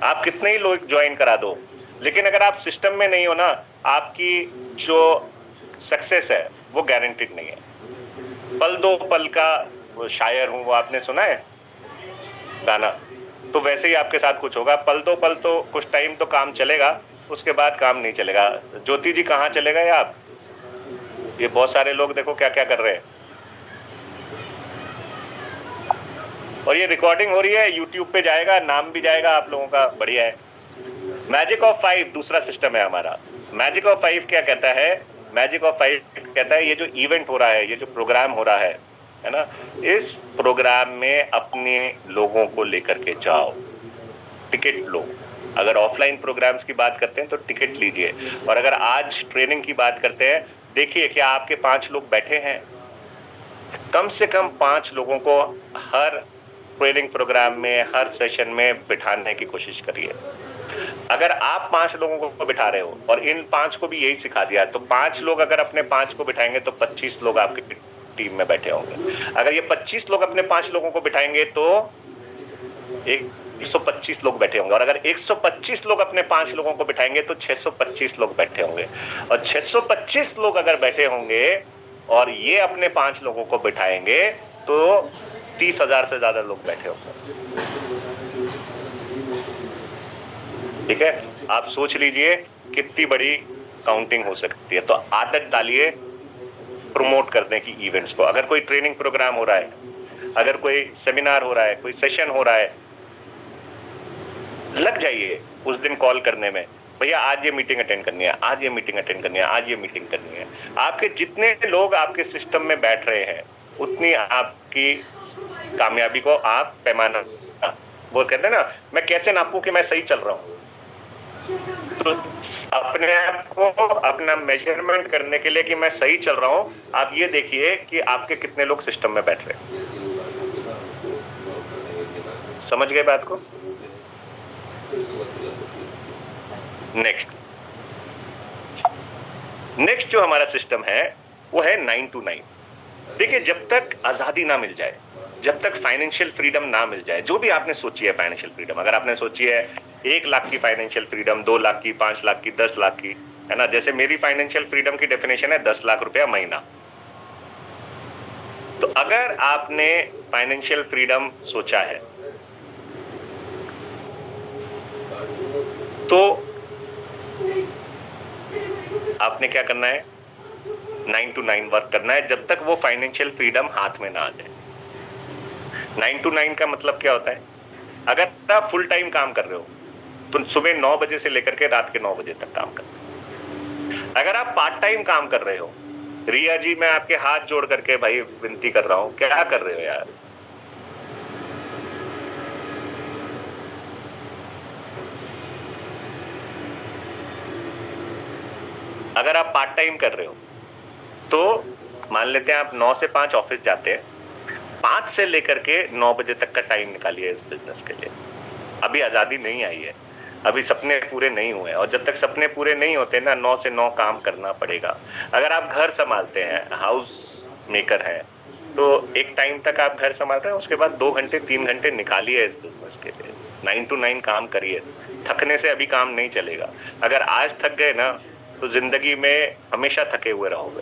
आप कितने ही लोग ज्वाइन करा दो, लेकिन अगर आप सिस्टम में नहीं हो ना, आपकी जो सक्सेस है वो गारंटीड नहीं है। पल दो पल का वो शायर हूं, वो आपने सुना है गाना? तो वैसे ही आपके साथ कुछ होगा। पल दो पल तो कुछ टाइम तो काम चलेगा, उसके बाद काम नहीं चलेगा। ज्योति जी कहाँ चले गए आप? ये बहुत सारे लोग देखो क्या क्या कर रहे हैं। और ये रिकॉर्डिंग हो रही है, यूट्यूब पे जाएगा, नाम भी जाएगा आप लोगों का, बढ़िया है। मैजिक ऑफ 5 दूसरा सिस्टम है हमारा। मैजिक ऑफ 5 क्या कहता है? मैजिक ऑफ 5 कहता है ये जो इवेंट हो रहा है, ये जो प्रोग्राम हो रहा है ना, इस प्रोग्राम में अपने लोगों को लेकर के जाओ, टिकट लो। अगर ऑफलाइन प्रोग्राम्स की बात करते हैं तो टिकट लीजिए, और अगर आज ट्रेनिंग की बात करते हैं, देखिए क्या आपके 5 लोग बैठे हैं? कम से कम 5 लोगों को हर ट्रेनिंग प्रोग्राम में, हर सेशन में बिठाने की कोशिश करिए। अगर आप 5 लोगों को बिठा रहे हो और इन 5 को भी यही सिखा दिया, तो 5 लोग अगर अपने 5 को बिठाएंगे तो 25 लोग आपकी टीम में बैठे होंगे। अगर ये 25 लोग अपने 5 लोगों को बिठाएंगे तो 125 लोग बैठे होंगे, और अगर 125 लोग अपने 5 लोगों को बिठाएंगे तो 625 लोग बैठे होंगे, और 625 लोग अगर बैठे होंगे और ये अपने 5 लोगों को बिठाएंगे तो 30,000 से ज्यादा लोग बैठे होंगे। ठीक है, आप सोच लीजिए कितनी बड़ी काउंटिंग हो सकती है। तो आदत डालिए प्रमोट करने की इवेंट्स को। अगर कोई ट्रेनिंग प्रोग्राम हो रहा है, अगर कोई सेमिनार हो रहा है, कोई सेशन हो रहा है, लग जाइए उस दिन कॉल करने में, भैया आज ये मीटिंग अटेंड करनी है, आज ये मीटिंग अटेंड करनी है, आज ये मीटिंग करनी है। आपके जितने लोग आपके सिस्टम में बैठ रहे हैं, उतनी आपकी कामयाबी को आप पैमाना, वो कहते हैं ना, मैं कैसे नापूं कि मैं सही चल रहा हूं। तो अपने आप को अपना मेजरमेंट करने के लिए कि मैं सही चल रहा हूं, आप ये देखिए कि आपके कितने लोग सिस्टम में बैठ रहे हैं। समझ गए बात को? नेक्स्ट जो हमारा सिस्टम है वो है 9 to 9। देखिए, जब तक आजादी ना मिल जाए, जब तक फाइनेंशियल फ्रीडम ना मिल जाए, जो भी आपने सोची है फाइनेंशियल फ्रीडम, अगर आपने सोची है 1 लाख की फाइनेंशियल फ्रीडम, 2 लाख की, 5 लाख की, 10 लाख की, है ना, जैसे मेरी फाइनेंशियल फ्रीडम की डेफिनेशन है 10 लाख रुपया महीना। तो अगर आपने फाइनेंशियल फ्रीडम सोचा है तो आपने क्या करना है? 9 to 9 वर्क करना है, जब तक वो फाइनेंशियल फ्रीडम हाथ में ना आ जाए। 9 to 9 का मतलब क्या होता है? अगर आप फुल टाइम काम कर रहे हो तो सुबह 9 बजे से लेकर के रात के 9 बजे तक काम कर। अगर आप पार्ट टाइम काम कर रहे हो, रिया जी मैं आपके हाथ जोड़ करके भाई विनती कर रहा हूं, क्या कर रहे हो यार? अगर आप पार्ट टाइम कर रहे हो तो मान लेते हैं आप 9 से 5 ऑफिस जाते हैं, 5 से लेकर के 9 बजे तक का टाइम निकालिए इस बिजनेस के लिए। अभी आजादी नहीं आई है, अभी सपने पूरे नहीं हुए, और जब तक सपने पूरे नहीं होते ना, 9 से 9 काम करना पड़ेगा। अगर आप घर संभालते हैं, हाउस मेकर हैं, तो एक टाइम तक आप घर संभाल रहे हैं, उसके बाद 2 घंटे 3 घंटे निकालिए इस बिजनेस के लिए। 9 to 9 काम करिए। थकने से अभी काम नहीं चलेगा। अगर आज थक गए ना तो जिंदगी में हमेशा थके हुए रहोगे।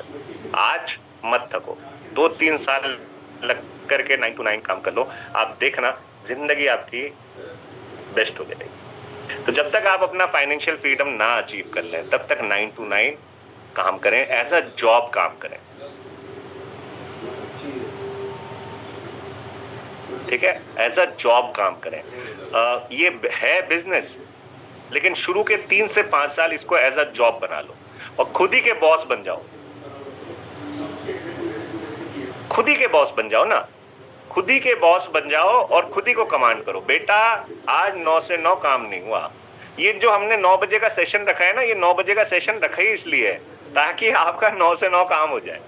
आज मत थको, 2-3 साल लग करके 9 to 9 काम कर लो, आप देखना जिंदगी आपकी बेस्ट हो जाएगी। तो जब तक आप अपना फाइनेंशियल फ्रीडम ना अचीव कर लें, तब तक 9 to 9 काम करें, एज अ जॉब काम करें। ठीक है, एज अ जॉब काम करें। ये है बिजनेस, लेकिन शुरू के 3 से 5 साल इसको एज अ जॉब बना लो और खुद ही के बॉस बन जाओ। खुद ही के बॉस बन जाओ ना, खुद ही के बॉस बन जाओ और खुद ही को कमांड करो। बेटा आज 9 से 9 काम नहीं हुआ, ये जो हमने 9 बजे का सेशन रखा है ना, ये 9 बजे का सेशन रखा ही इसलिए है ताकि आपका 9 से 9 काम हो जाए।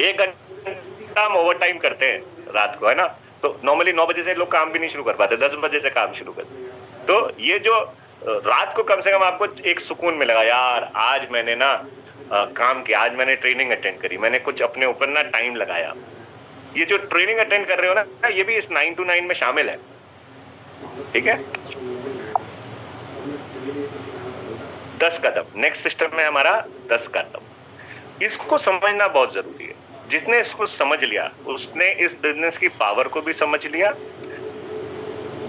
1 घंटा हम ओवर टाइम करते हैं रात को, है ना, तो नॉर्मली 9 बजे से लोग काम भी नहीं शुरू कर पाते, 10 बजे से काम शुरू करते। तो ये जो रात को कम से कम आपको एक सुकून मिलेगा, यार आज मैंने ना काम किया, आज मैंने ट्रेनिंग अटेंड करी, मैंने कुछ अपने ऊपर ना टाइम लगाया। ये जो ट्रेनिंग अटेंड कर रहे हो ना, ये भी इस 9 to 9 में शामिल है, ठीक है। 10 कदम, नेक्स्ट सिस्टम में हमारा 10 कदम, इसको समझना बहुत जरूरी है। जिसने इसको समझ लिया उसने इस बिजनेस की पावर को भी समझ लिया,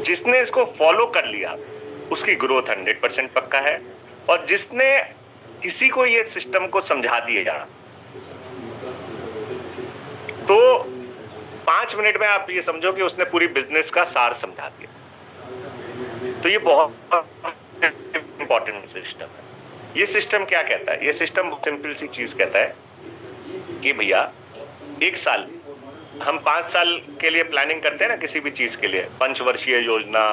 जिसने इसको फॉलो कर लिया उसकी ग्रोथ 100% पक्का है, और जिसने किसी को ये सिस्टम को समझा दिया तो 5 मिनट में आप ये समझो कि उसने पूरी बिजनेस का सार समझा दिया। तो ये बहुत इंपॉर्टेंट सिस्टम है। ये सिस्टम क्या कहता है? ये सिस्टम सिंपल सी चीज कहता है कि भैया 1 साल, हम 5 साल के लिए प्लानिंग करते हैं ना किसी भी चीज के लिए, पंचवर्षीय योजना,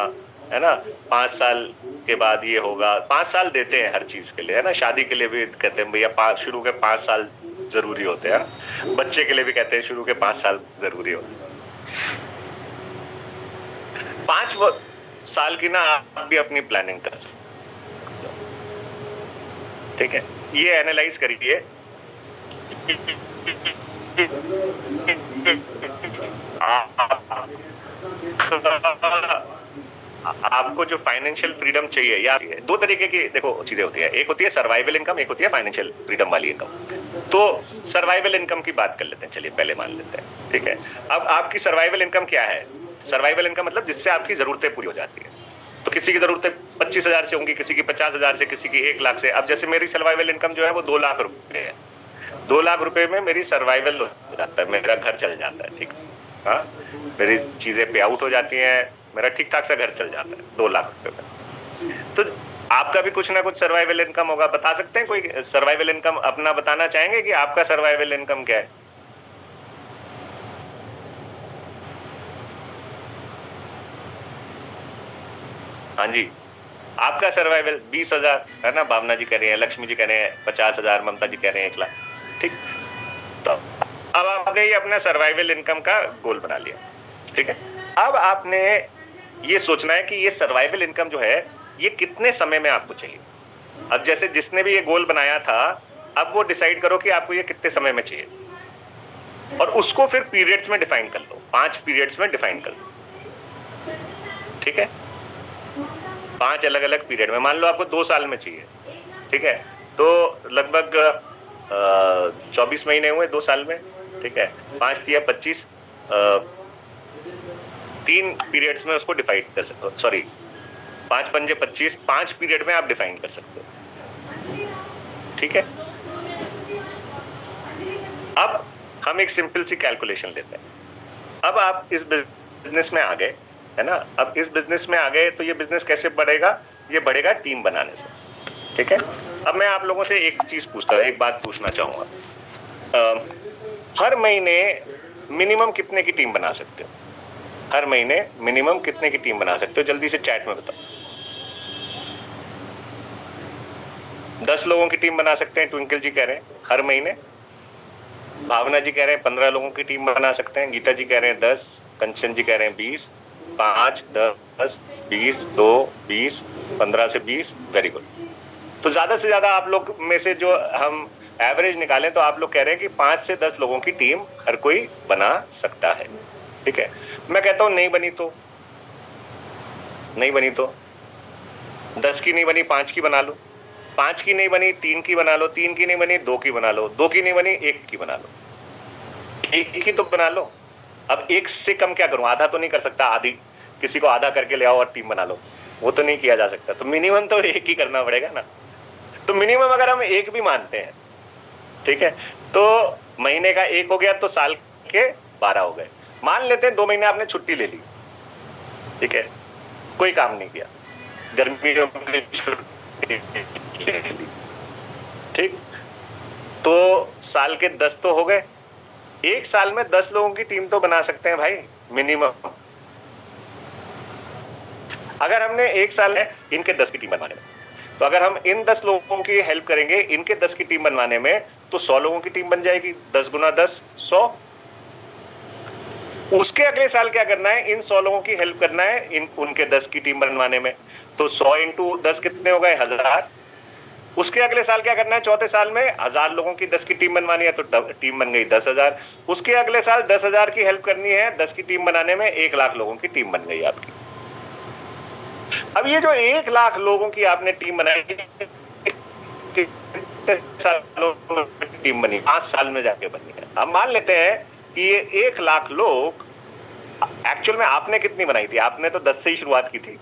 है ना, 5 साल के बाद ये होगा, 5 साल देते हैं हर चीज के लिए, है ना। शादी के लिए भी कहते हैं भैया शुरू के 5 साल जरूरी होते हैं, बच्चे के लिए भी कहते हैं शुरू के 5 साल जरूरी होते हैं। 5 साल की ना आप भी अपनी प्लानिंग कर सकते, ठीक है। ये एनालाइज करिए आपको जो फाइनेंशियल फ्रीडम चाहिए, या 2 तरीके की देखो चीजें होती है, एक होती है सर्वाइवल इनकम, एक होती है फाइनेंशियल फ्रीडम वाली इनकम। तो सर्वाइवल इनकम की बात कर लेते हैं, चलिए पहले मान लेते हैं, ठीक है। अब आपकी सर्वाइवल इनकम क्या है? सर्वाइवल इनकम मतलब जिससे आपकी जरूरतें पूरी हो जाती है। तो किसी की जरूरतें 25,000 से होंगी, किसी की 50,000 से, किसी की 1 लाख से। अब जैसे मेरी सर्वाइवल इनकम जो है वो 2 लाख रुपए है। 2 लाख रुपए में मेरी सर्वाइवल हो जाता है, मेरा घर चल जाता है, ठीक, हाँ, मेरी चीजें पे आउट हो जाती हैं, मेरा ठीक ठाक सा घर चल जाता है 2 लाख रुपए में। तो आपका भी कुछ ना कुछ सर्वाइवल इनकम होगा। बता सकते हैं कोई सर्वाइवल इनकम अपना बताना चाहेंगे कि आपका सर्वाइवल इनकम क्या है? हाँ जी, आपका सर्वाइवल 20,000 है ना, भावना जी कह रहे हैं, लक्ष्मी जी कह रहे हैं 50,000, ममता जी कह रहे हैं 1 लाख, ठीक। तो अब आपने ये अपना सर्वाइवल इनकम का गोल बना लिया, ठीक है। अब आपने ये सोचना है कि ये सर्वाइवल इनकम जो है ये कितने समय में आपको चाहिए। अब जैसे जिसने भी ये गोल बनाया था, अब वो डिसाइड करो कि आपको ये कितने समय में चाहिए, और उसको फिर पीरियड्स में डिफाइन कर लो, 5 पीरियड्स में डिफाइन कर लो, ठीक है। 5 अलग अलग पीरियड में, मान लो आपको 2 साल में चाहिए, ठीक है, तो लगभग 24 महीने हुए 2 साल में, ठीक है। 5 तिया 25, 3 पीरियड्स में उसको डिफाइन कर सकते हो, सॉरी 5 पंजे 25, 5 पीरियड में आप डिफाइन कर सकते हो, ठीक है। अब हम एक सिंपल सी कैलकुलेशन लेते हैं। अब आप इस बिजनेस में आ गए, है ना। अब इस बिजनेस में आ गए तो ये बिजनेस कैसे बढ़ेगा? ये बढ़ेगा टीम बनाने से, ठीक है। अब मैं आप लोगों से एक चीज पूछता हूँ, एक बात पूछना चाहूंगा, हर महीने मिनिमम कितने की टीम बना सकते हो? हर महीने मिनिमम कितने की टीम बना सकते हो? जल्दी से चैट में बताओ। 10 लोगों की टीम बना सकते हैं, ट्विंकल जी कह रहे हैं हर महीने। भावना जी कह रहे हैं 15 लोगों की टीम बना सकते हैं। गीता जी कह रहे हैं 10, कंचन जी कह रहे हैं 20, 5, 10, 20, 2, 20, 15 से 20, वेरी गुड। तो ज्यादा से ज्यादा आप लोग में से जो हम एवरेज निकालें तो आप लोग कह रहे हैं कि 5 से 10 लोगों की टीम हर कोई बना सकता है, ठीक है। मैं कहता हूं नहीं बनी तो, नहीं बनी तो 10 की नहीं बनी 5 की बना लो, 5 की नहीं बनी 3 की बना लो, 3 की नहीं बनी 2 की बना लो, 2 की नहीं बनी 1 की बना लो, 1 की तो बना लो। अब 1 से कम क्या करूं? आधा तो नहीं कर सकता, आधी किसी को आधा करके ले आओ और टीम बना लो, वो तो नहीं किया जा सकता। तो मिनिमम तो 1 ही करना पड़ेगा ना। तो मिनिमम अगर हम 1 भी मानते हैं, ठीक है, तो महीने का 1 हो गया तो साल के 12 हो गए। मान लेते हैं 2 महीने आपने छुट्टी ले ली, ठीक है, कोई काम नहीं किया, गर्मियों की छुट्टी ले ली, ठीक, तो साल के 10 तो हो गए। 1 साल में 10 लोगों की टीम तो बना सकते हैं भाई मिनिमम। अगर हमने 1 साल है इनके 10 की टीम बनाने में, तो अगर हम इन 10 लोगों की हेल्प करेंगे इनके 10 की टीम बनवाने में, तो 100 लोगों की टीम बन जाएगी। 10 गुना 10 100। उसके अगले साल क्या करना है, इन 100 लोगों की हेल्प करना है इन उनके 10 की टीम बनवाने में। तो 100 इंटू 10 कितने हो गए, 1000। उसके अगले साल क्या करना है, चौथे साल में 1000 लोगों की 10 की टीम बनवानी है, तो टीम बन गई 10,000। उसके अगले साल 10,000 की हेल्प करनी है 10 की टीम बनाने में, 1 लाख लोगों की टीम बन गई आपकी। अब ये जो 1 लाख लोगों की आपने टीम बनाई, कितने सालों में टीम बनी, 5 साल में जाके बनी है। अब मान लेते हैं कि ये 1 लाख लोग, एक्चुअल में आपने कितनी बनाई थी, आपने तो 10 से ही शुरुआत की थी।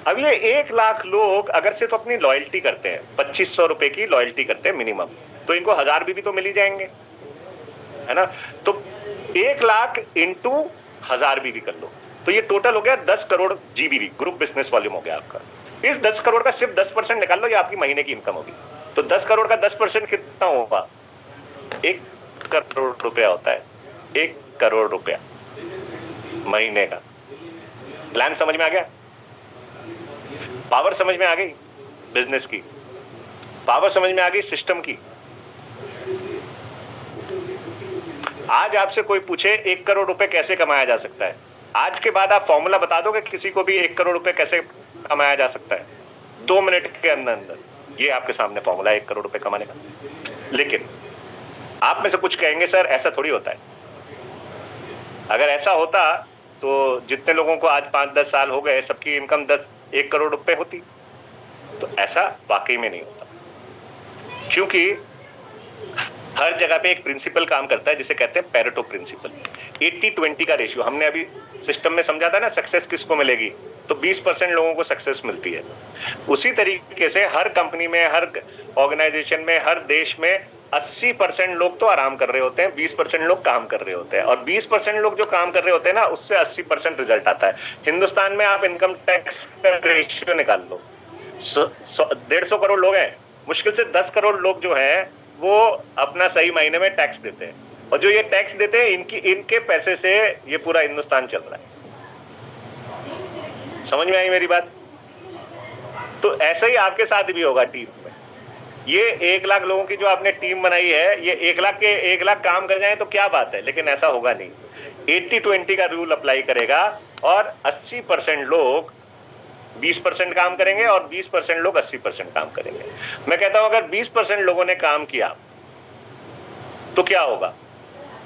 अब ये 1 लाख लोग अगर सिर्फ अपनी लॉयल्टी करते हैं, 2500 रुपए की लॉयल्टी करते हैं मिनिमम, तो इनको 1000 भी तो मिल ही जाएंगे, है ना। तो 1 लाख इंटू 1000 भी कर लो, तो ये टोटल हो गया 10 crore GBV, group business volume हो गया आपका। इस 10 करोड़ का सिर्फ 10% निकाल लो, ये आपकी महीने की इनकम होगी। तो 10 करोड़ का 10% कितना होगा, 1 करोड़ रुपया होता है। 1 करोड़ रुपया महीने का। प्लान समझ में आ गया, पावर समझ में आ गई बिजनेस की, पावर समझ में आ गई सिस्टम की। आज आपसे कोई पूछे 1 करोड़ रुपए कैसे कमाया जा सकता है, आज के बाद आप फॉर्मूला बता दोगे किसी को भी 1 करोड़ रुपए कैसे कमाया जा सकता है? 2 मिनट के अंदर अंदर ये आपके सामने फॉर्मूला है 1 करोड़ रुपए कमाने का। लेकिन आप में से कुछ कहेंगे सर ऐसा थोड़ी होता है। अगर ऐसा होता तो जितने लोगों को आज 5-10 साल हो गए सबकी इनकम 1 करोड़ रुपए होती। तो ऐसा वाकई में नहीं होता, क्योंकि हर जगह पे एक प्रिंसिपल काम करता है जिसे कहते हैं पेरेटो प्रिंसिपल, 80-20 का रेशियो। हमने अभी सिस्टम में समझा था ना, सक्सेस किसको मिलेगी, तो 20% लोगों को सक्सेस मिलती है। उसी तरीके से हर कंपनी में, हर ऑर्गेनाइजेशन में, हर देश में 80% लोग तो आराम कर रहे होते हैं, 20% लोग काम कर रहे होते हैं, और 20% लोग जो काम कर रहे होते हैं ना, उससे 80% रिजल्ट आता है। हिंदुस्तान में आप इनकम टैक्स का रेशियो निकाल लो, 150 करोड़ लोग हैं, मुश्किल से 10 करोड़ लोग जो है वो अपना सही महीने में टैक्स देते हैं, और जो ये टैक्स देते हैं इनके पैसे से ये पूरा हिंदुस्तान चल रहा है। समझ में आई मेरी बात? तो ऐसा ही आपके साथ भी होगा टीम में। ये 1 लाख लोगों की जो आपने टीम बनाई है, ये 1 लाख के 1 लाख काम कर जाए तो क्या बात है, लेकिन ऐसा होगा नहीं। 80-20 का रूल अप्लाई करेगा, और 80% लोग 20% काम करेंगे और 20% लोग 80% काम करेंगे। मैं कहता हूं अगर 20% लोगों ने काम किया तो क्या होगा,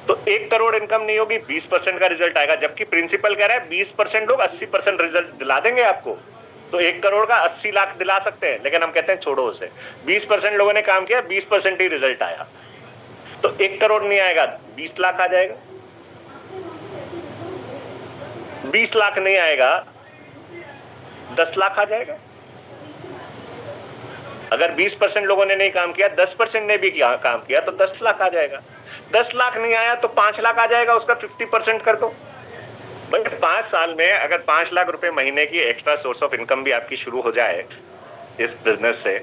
तो 1 करोड़ इनकम नहीं होगी, 20% का रिजल्ट आएगा। जबकि प्रिंसिपल कह रहा है 20% लोग 80% रिजल्ट दिला देंगे आपको, तो 1 करोड़ का 80 लाख दिला सकते हैं। लेकिन हम कहते हैं छोड़ो उसे, 20% लोगों ने काम किया, 20% ही रिजल्ट आया, तो 1 करोड़ नहीं आएगा, 20 लाख आ जाएगा। 20 लाख नहीं आएगा, 10 लाख आ जाएगा। अगर 20% लोगों ने नहीं काम किया, 10% ने भी काम किया, तो 10 लाख आ जाएगा। 10 लाख नहीं आया तो 5 लाख आ जाएगा, उसका 50% कर दो भाई। 5 साल में अगर 5 लाख रुपए महीने की एक्स्ट्रा सोर्स ऑफ इनकम भी आपकी शुरू हो जाए इस बिजनेस से,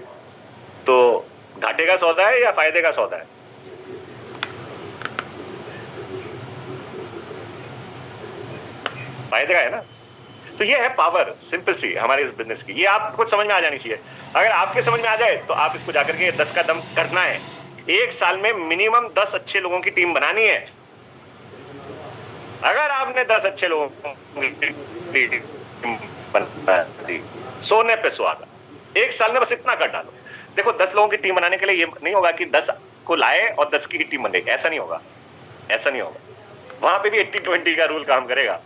तो घाटे का सौदा है या फायदे का सौदा है? फायदे का है ना। तो ये है पावर, सिंपल सी हमारे इस बिजनेस की। ये आपको समझ में आ जानी चाहिए। अगर आपके समझ में आ जाए तो आप इसको जाकर के 10 का दम करना है। 1 साल में मिनिमम 10 अच्छे लोगों की टीम बनानी है। अगर आपने 10 अच्छे लोगों की टीम बना दी, सोने पे सुहागा, 1 साल में बस इतना कर डालो। देखो 10 लोगों की टीम बनाने के लिए ये नहीं होगा कि 10 को लाए और 10 की टीम बनेगी, ऐसा नहीं होगा, ऐसा नहीं होगा। वहां पे भी 80-20 का रूल काम करेगा।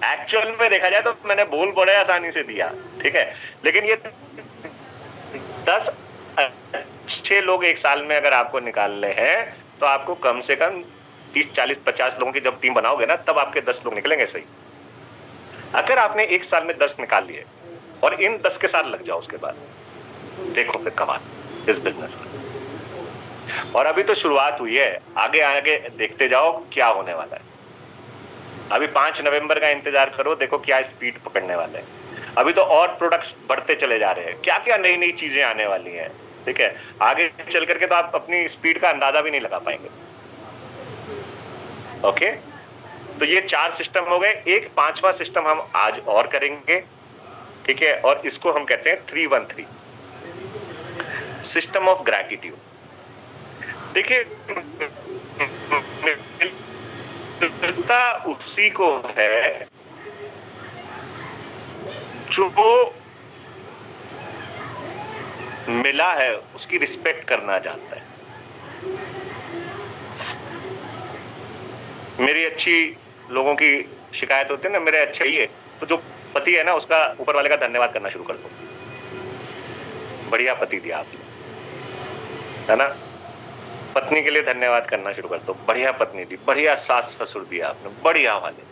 एक्चुअल में देखा जाए तो मैंने बोल बड़े आसानी से दिया, ठीक है, लेकिन ये 10 अच्छे लोग 1 साल में अगर आपको निकालने हैं तो आपको कम से कम 30, 40, 50 लोगों की जब टीम बनाओगे ना, तब आपके 10 लोग निकलेंगे सही। अगर आपने 1 साल में 10 निकाल लिए और इन 10 के साथ लग जाओ, उसके बाद देखो फिर कमाल इस बिजनेस का। और अभी तो शुरुआत हुई है, आगे आगे देखते जाओ क्या होने वाला है। अभी 5 नवंबर का इंतजार करो, देखो क्या स्पीड पकड़ने वाले हैं। अभी तो और प्रोडक्ट्स बढ़ते चले जा रहे हैं, क्या क्या नई नई चीजें आने वाली हैं, ठीक है। आगे चल करके तो आप अपनी स्पीड का अंदाजा भी नहीं लगा पाएंगे। ओके, तो ये 4 सिस्टम हो गए। एक 5वां सिस्टम हम आज और करेंगे, ठीक है, और इसको हम कहते हैं 313। System of gratitude. देखिए, मिलता उसी को है जो मिला है उसकी रिस्पेक्ट करना जानता है। मेरी अच्छी लोगों की शिकायत होती है ना, मेरे अच्छा ही है, तो जो पति है ना उसका ऊपर वाले का धन्यवाद करना शुरू कर दो। बढ़िया पति दिया आपने, है ना। पत्नी के लिए धन्यवाद करना शुरू कर दो, बढ़िया पत्नी दी, बढ़िया सास ससुर दिया आपने, बढ़िया वाले।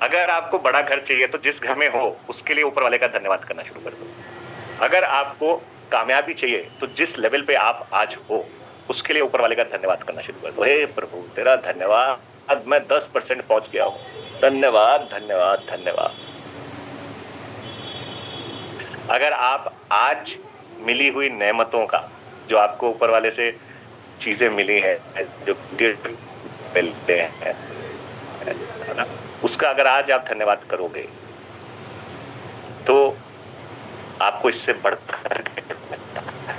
अगर आपको बड़ा घर चाहिए तो जिस घर में हो उसके लिए ऊपर वाले का धन्यवाद करना शुरू कर दो। अगर आपको कामयाबी चाहिए तो जिस लेवल पे आप आज हो उसके लिए ऊपर वाले का धन्यवाद करना शुरू कर दो। हे प्रभु तेरा धन्यवाद, मैं 10% पहुंच गया हूं, धन्यवाद धन्यवाद धन्यवाद। अगर आप आज मिली हुई नेमतों का, जो आपको ऊपर वाले से चीजें मिली है, जो गिफ्ट मिलते हैं, उसका अगर आज आप धन्यवाद करोगे तो आपको इससे बढ़कर मिलता है।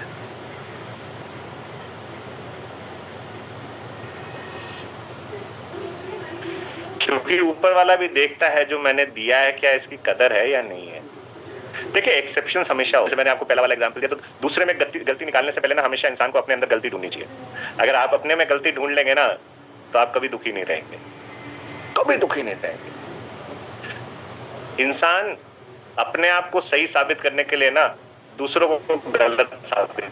क्योंकि ऊपर वाला भी देखता है जो मैंने दिया है क्या इसकी कदर है या नहीं है। देखिए, एक्सेप्शंस हमेशा हो। जैसे मैंने आपको पहला वाला एग्जांपल दिया, तो दूसरे में गलती निकालने से पहले ना हमेशा इंसान को अपने अंदर गलती ढूंढनी चाहिए। अगर आप अपने में गलती ढूंढ लेंगे ना तो आप कभी दुखी नहीं रहेंगे, कभी दुखी नहीं रहेंगे। इंसान अपने आप को सही साबित करने के लिए ना दूसरों को गलत साबित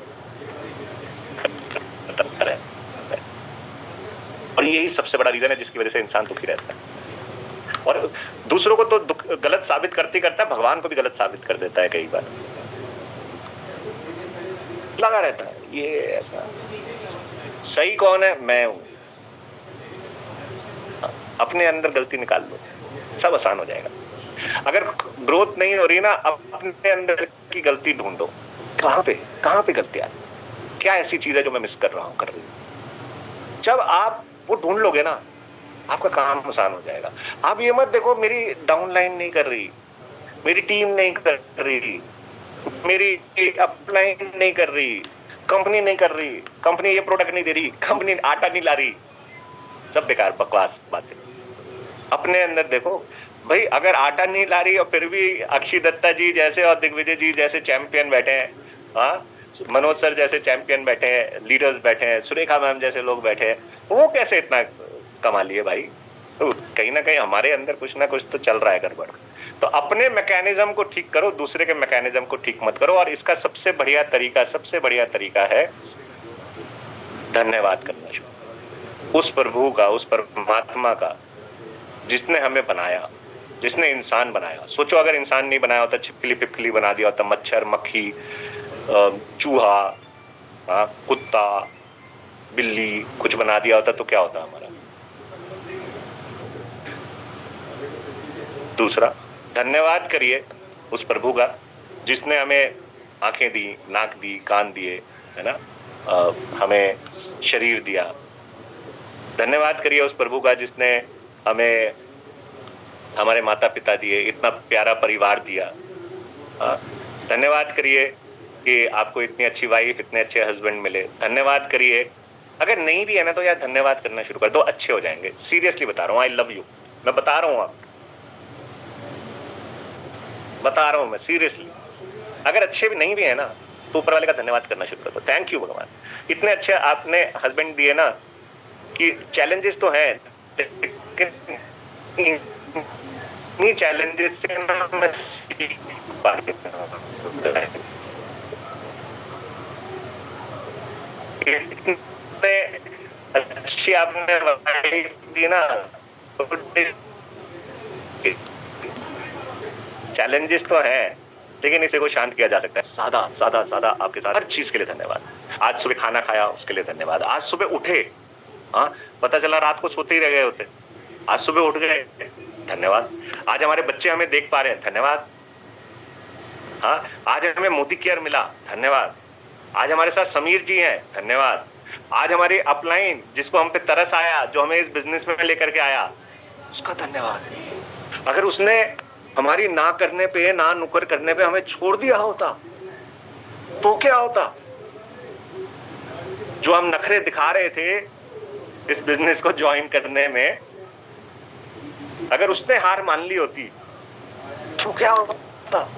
करता है, और यही सबसे बड़ा रीजन है जिसकी वजह से इंसान दुखी रहता है। और दूसरों को तो गलत साबित करते करता है, भगवान को भी गलत साबित कर देता है। कई बार लगा रहता है ये ऐसा, सही कौन है? मैं हूं। अपने अंदर गलती निकाल लो, सब आसान हो जाएगा। अगर ग्रोथ नहीं हो रही ना, अपने अंदर की गलती ढूंढो। कहां पे गलतियां, क्या ऐसी चीज है जो मैं मिस कर रहा हूं, कर रही हूं। जब आप वो ढूंढ लोगे ना, आपका काम आसान हो जाएगा। आप ये मत देखो मेरी डाउनलाइन नहीं कर रही, मेरी टीम नहीं कर रही, मेरी अपलाइन नहीं कर रही, कंपनी नहीं कर रही, कंपनी ये प्रोडक्ट नहीं दे रही, कंपनी आटा नहीं ला रही, सब बेकार बकवास बातें। अपने अंदर देखो भाई, अगर आटा नहीं ला रही और फिर भी अक्षय दत्ता जी जैसे और दिग्विजय जी जैसे चैंपियन बैठे हैं, हाँ, मनोज सर जैसे चैंपियन बैठे हैं, लीडर्स बैठे हैं, सुरेखा मैम जैसे लोग बैठे हैं, वो कैसे इतना कमा लिए भाई? तो कहीं ना कहीं हमारे अंदर कुछ ना कुछ तो चल रहा है गड़बड़। तो अपने मैकेनिज्म को ठीक करो, दूसरे के मैकेनिज्म को ठीक मत करो। और इसका सबसे बढ़िया तरीका है धन्यवाद करना शुरू, उस प्रभु का, उस परमात्मा का जिसने हमें बनाया, जिसने इंसान बनाया। सोचो अगर इंसान नहीं बनाया होता, छिपकली पिपकली बना दिया होता, मच्छर मक्खी चूहा कुत्ता बिल्ली कुछ बना दिया होता तो क्या होता हमारा? दूसरा, धन्यवाद करिए उस प्रभु का जिसने हमें आंखें दी, नाक दी, कान दिए, है ना, हमें शरीर दिया। धन्यवाद करिए उस प्रभु का जिसने हमें हमारे माता पिता दिए, इतना प्यारा परिवार दिया। धन्यवाद करिए कि आपको इतनी अच्छी वाइफ, इतने अच्छे हस्बैंड मिले। धन्यवाद करिए। अगर नहीं भी है ना तो यार धन्यवाद करना शुरू कर दो, अच्छे हो जाएंगे। सीरियसली बता रहा हूँ, आई लव यू। मैं बता रहा हूँ, आप बता रहा हूँ मैं सीरियसली। अगर अच्छे भी नहीं भी है ना तो ऊपर वाले का धन्यवाद करना शुरू कर दो। थैंक यू भगवान, इतने अच्छे आपने हस्बैंड दिए ना कि चैलेंजेस तो हैं, लेकिन चैलेंजेस से ना मैं सीख पा रहा हूं। इतने अच्छी आपने वाइफ दी ना, चैलेंजेस तो हैं लेकिन इसे को शांत किया जा सकता है। सादा आपके साथ हर चीज के लिए धन्यवाद। आज सुबह खाना खाया उसके लिए धन्यवाद। आज सुबह उठे, हाँ, पता चला रात को सोते ही रह गए होते, आज सुबह उठ गए, धन्यवाद। आज हमारे बच्चे हमें देख पा रहे हैं, धन्यवाद। हाँ, आज हमें मोदी केयर मिला, धन्यवाद। आज हमारे साथ समीर जी हैं, धन्यवाद। आज हमारी अपलाइन जिसको हम पे तरस आया, जो हमें इस बिजनेस में लेकर के आया, उसका धन्यवाद। अगर उसने हमारी ना करने पे, ना नुकर करने पे हमें छोड़ दिया होता तो क्या होता? जो हम नखरे दिखा रहे थे इस बिजनेस को ज्वाइन करने में, अगर उसने हार मान ली होती तो क्या होता?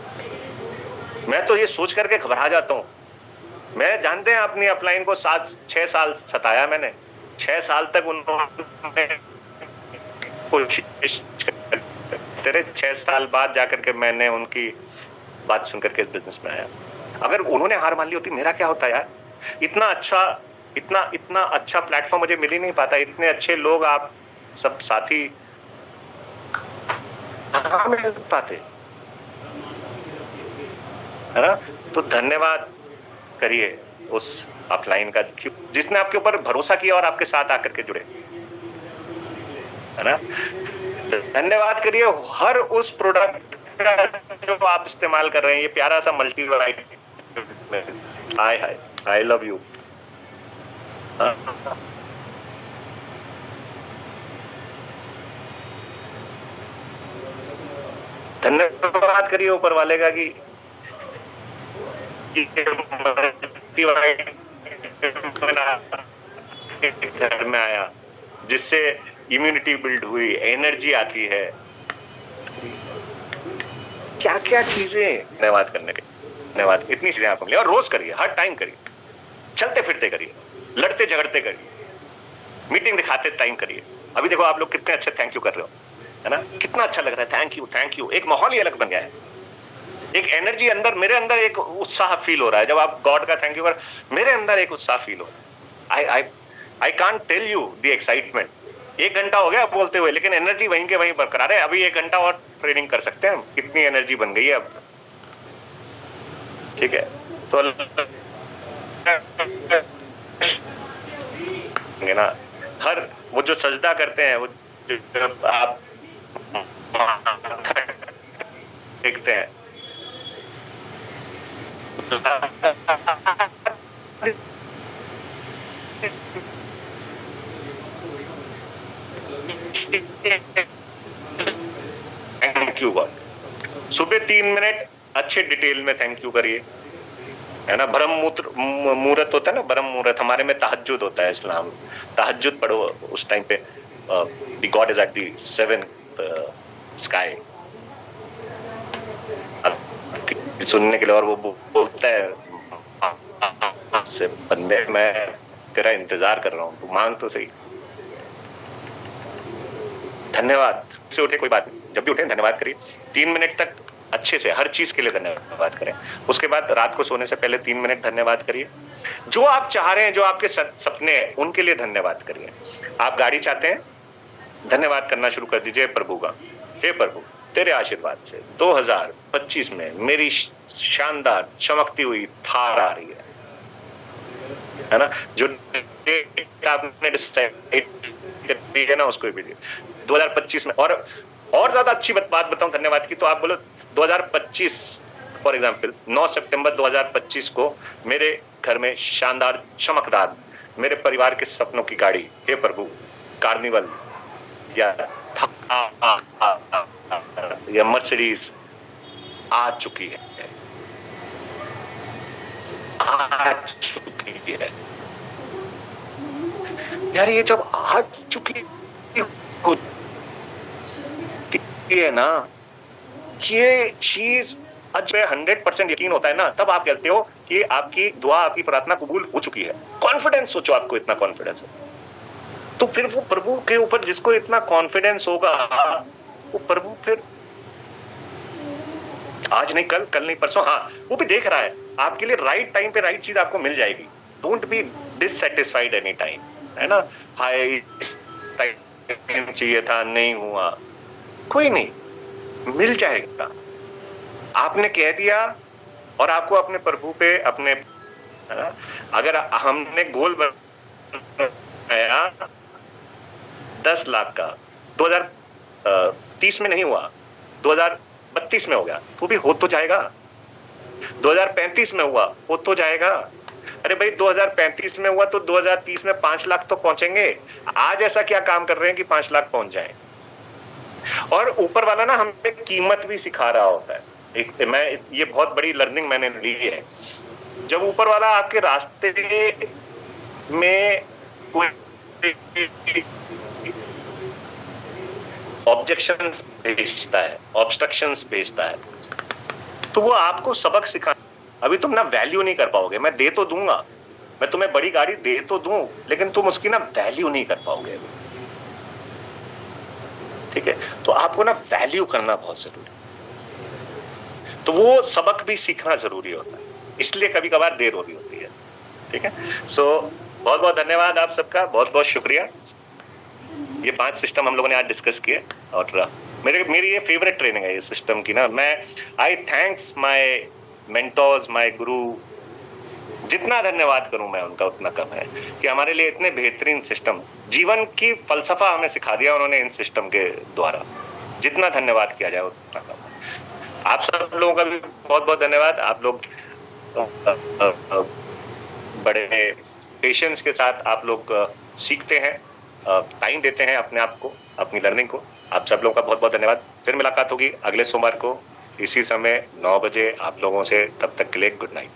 मैं तो ये सोच करके घबरा जाता हूं। मैं, जानते हैं, अपनी अपलाइन को 6 साल सताया मैंने। 6 साल तक उन्होंने कोशिश तेरे 6 साल बाद जाकर के मैंने उनकी बात सुनकर के इस बिजनेस में आया। अगर उन्होंने हार मान ली होती, मेरा क्या होता यार? इतना अच्छा प्लेटफॉर्म मुझे मिल ही नहीं पाता। इतने अच्छे लोग आप सब साथी कहाँ मिल पाते, है ना? तो धन्यवाद करिए उस अपलाइन का, जिसने आपके ऊपर भरोसा किया और आपके साथ आकर के जुड़े, है ना? धन्यवाद करिए हर उस प्रोडक्ट का जो आप इस्तेमाल कर रहे हैं। ये प्यारा सा मल्टीवाइट, आई लव यू। धन्यवाद करिए ऊपर वाले का कि घर में आया, जिससे इम्यूनिटी बिल्ड हुई, एनर्जी आती है। क्या क्या चीजें धन्यवाद करने के, धन्यवाद, इतनी चीजें आपको मिली। और रोज करिए, हर टाइम करिए, चलते फिरते करिए, लड़ते झगड़ते करिए, मीटिंग दिखाते टाइम करिए। अभी देखो आप लोग कितने अच्छे थैंक यू कर रहे हो, है ना? कितना अच्छा लग रहा है, थैंक यू थैंक यू। एक माहौल ही अलग बन गया है, एक एनर्जी अंदर, मेरे अंदर एक उत्साह फील हो रहा है जब आप गॉड का थैंक यू कर। मेरे अंदर एक उत्साह फील हो रहा है। I can't tell you the excitement. 1 घंटा हो गया बोलते हुए, लेकिन एनर्जी वहीं के वहीं बरकरार है। अभी 1 घंटा और ट्रेनिंग कर सकते हैं हम, कितनी एनर्जी बन गई है अब। ठीक है, तो ना, हर वो जो सजदा करते हैं, वो जो आप देखते हैं, थैंक यू गॉड। सुबह 3 मिनट अच्छे डिटेल में थैंक यू करिए, है ना? ब्रह्म मुहूर्त होता है ना, ब्रह्म मुहूर्त, हमारे में तहज्जुद होता है। इस्लाम तहज्जुद पढ़ो उस टाइम पे, the God is at the 7th sky, सुनने के लिए। और वो बोलता है से, बंदे मैं तेरा इंतजार कर रहा हूं, तू मांग तो सही। धन्यवाद से उठे, कोई बात नहीं, जब भी उठे धन्यवाद करिए। 3 मिनट तक अच्छे से हर चीज के लिए धन्यवाद करें। उसके बाद रात को सोने से पहले 3 मिनट धन्यवाद करिए। जो आप चाह रहे हैं, जो आपके सपने हैं, उनके लिए धन्यवाद करिए। आप गाड़ी चाहते हैं, धन्यवाद करना शुरू कर दीजिए प्रभु का। हे प्रभु, तेरे आशीर्वाद से 2025 में मेरी शानदार चमकती हुई थार आ रही है ना? जो आपने डिसाइड करी है ना, उसको भी 2025 में। और ज्यादा अच्छी बात बताऊं धन्यवाद की, तो आप बोलो 2025 फॉर एग्जाम्पल 9 सितंबर 2025 को मेरे घर में शानदार चमकदार मेरे परिवार के सपनों की गाड़ी, हे प्रभु, कार्निवल या मर्सिडीज आ चुकी है, आ चुकी है। यार ये जब आ चुकी है ना, ये चीज आज 100% यकीन होता है ना, तब आप कहते हो कि आपकी दुआ, आपकी प्रार्थना कबूल हो चुकी है। कॉन्फिडेंस, सोचो आपको इतना कॉन्फिडेंस हो, तो फिर वो प्रभु के ऊपर जिसको इतना कॉन्फिडेंस होगा, वो प्रभु फिर आज नहीं कल, कल नहीं परसों, हाँ, वो भी देख रहा है आपके लिए। राइट टाइम पे राइट चीज आपको मिल जाएगी। Don't be dissatisfied any time, है ना? हाय टाइम चाहिए था, नहीं हुआ, कोई नहीं, मिल जाएगा। आपने कह दिया और आपको अपने प्रभु पे, अपने, है ना? अगर हमने गोल बनाया 10 लाख का, 2030 में नहीं हुआ, 2032 में हो गया, तो भी हो तो जाएगा। 2035 में हुआ, हो तो जाएगा। अरे भाई 2035 में हुआ तो 2030 में 5 लाख तो पहुंचेंगे। आज ऐसा क्या काम कर रहे हैं कि 5 लाख पहुंच जाए? और ऊपर वाला ना हमें कीमत भी सिखा रहा होता है। ये बहुत बड़ी लर्निंग मैंने ली है। जब ऊपर वाला आपके रास्ते में कोई ऑब्जेक्शंस भेजता है, ऑब्स्ट्रक्शंस भेजता है, तो वो आपको सबक सिखा। अभी तुम ना वैल्यू नहीं कर पाओगे। मैं दे तो दूंगा, मैं तुम्हें बड़ी गाड़ी दे तो दूं, लेकिन तुम उसकी ना वैल्यू नहीं कर पाओगे। ठीक है, तो आपको ना वैल्यू करना बहुत जरूरी है। तो वो सबक भी सीखना जरूरी होता है, इसलिए कभी कभार देर हो रही होती है। ठीक है, सो बहुत बहुत धन्यवाद आप सबका, बहुत बहुत शुक्रिया। ये 5 सिस्टम हम लोगों ने आज डिस्कस किए, और मेरी ये फेवरेट ट्रेनिंग है ये सिस्टम की ना। मैं I thanks my mentors, my गुरु। जितना धन्यवाद करूं मैं उनका उतना कम है कि हमारे लिए इतने बेहतरीन सिस्टम, जीवन की फलसफा हमें सिखा दिया उन्होंने इन सिस्टम के द्वारा। जितना धन्यवाद किया जाए उतना कम है। आप सब लोगों का भी बहुत बहुत धन्यवाद। आप लोग बड़े पेशेंस के साथ आप लोग सीखते हैं, टाइम देते हैं अपने आप को, अपनी लर्निंग को। आप सब लोगों का बहुत बहुत धन्यवाद। फिर मुलाकात होगी अगले सोमवार को इसी समय 9 बजे आप लोगों से। तब तक के लिए गुड नाइट।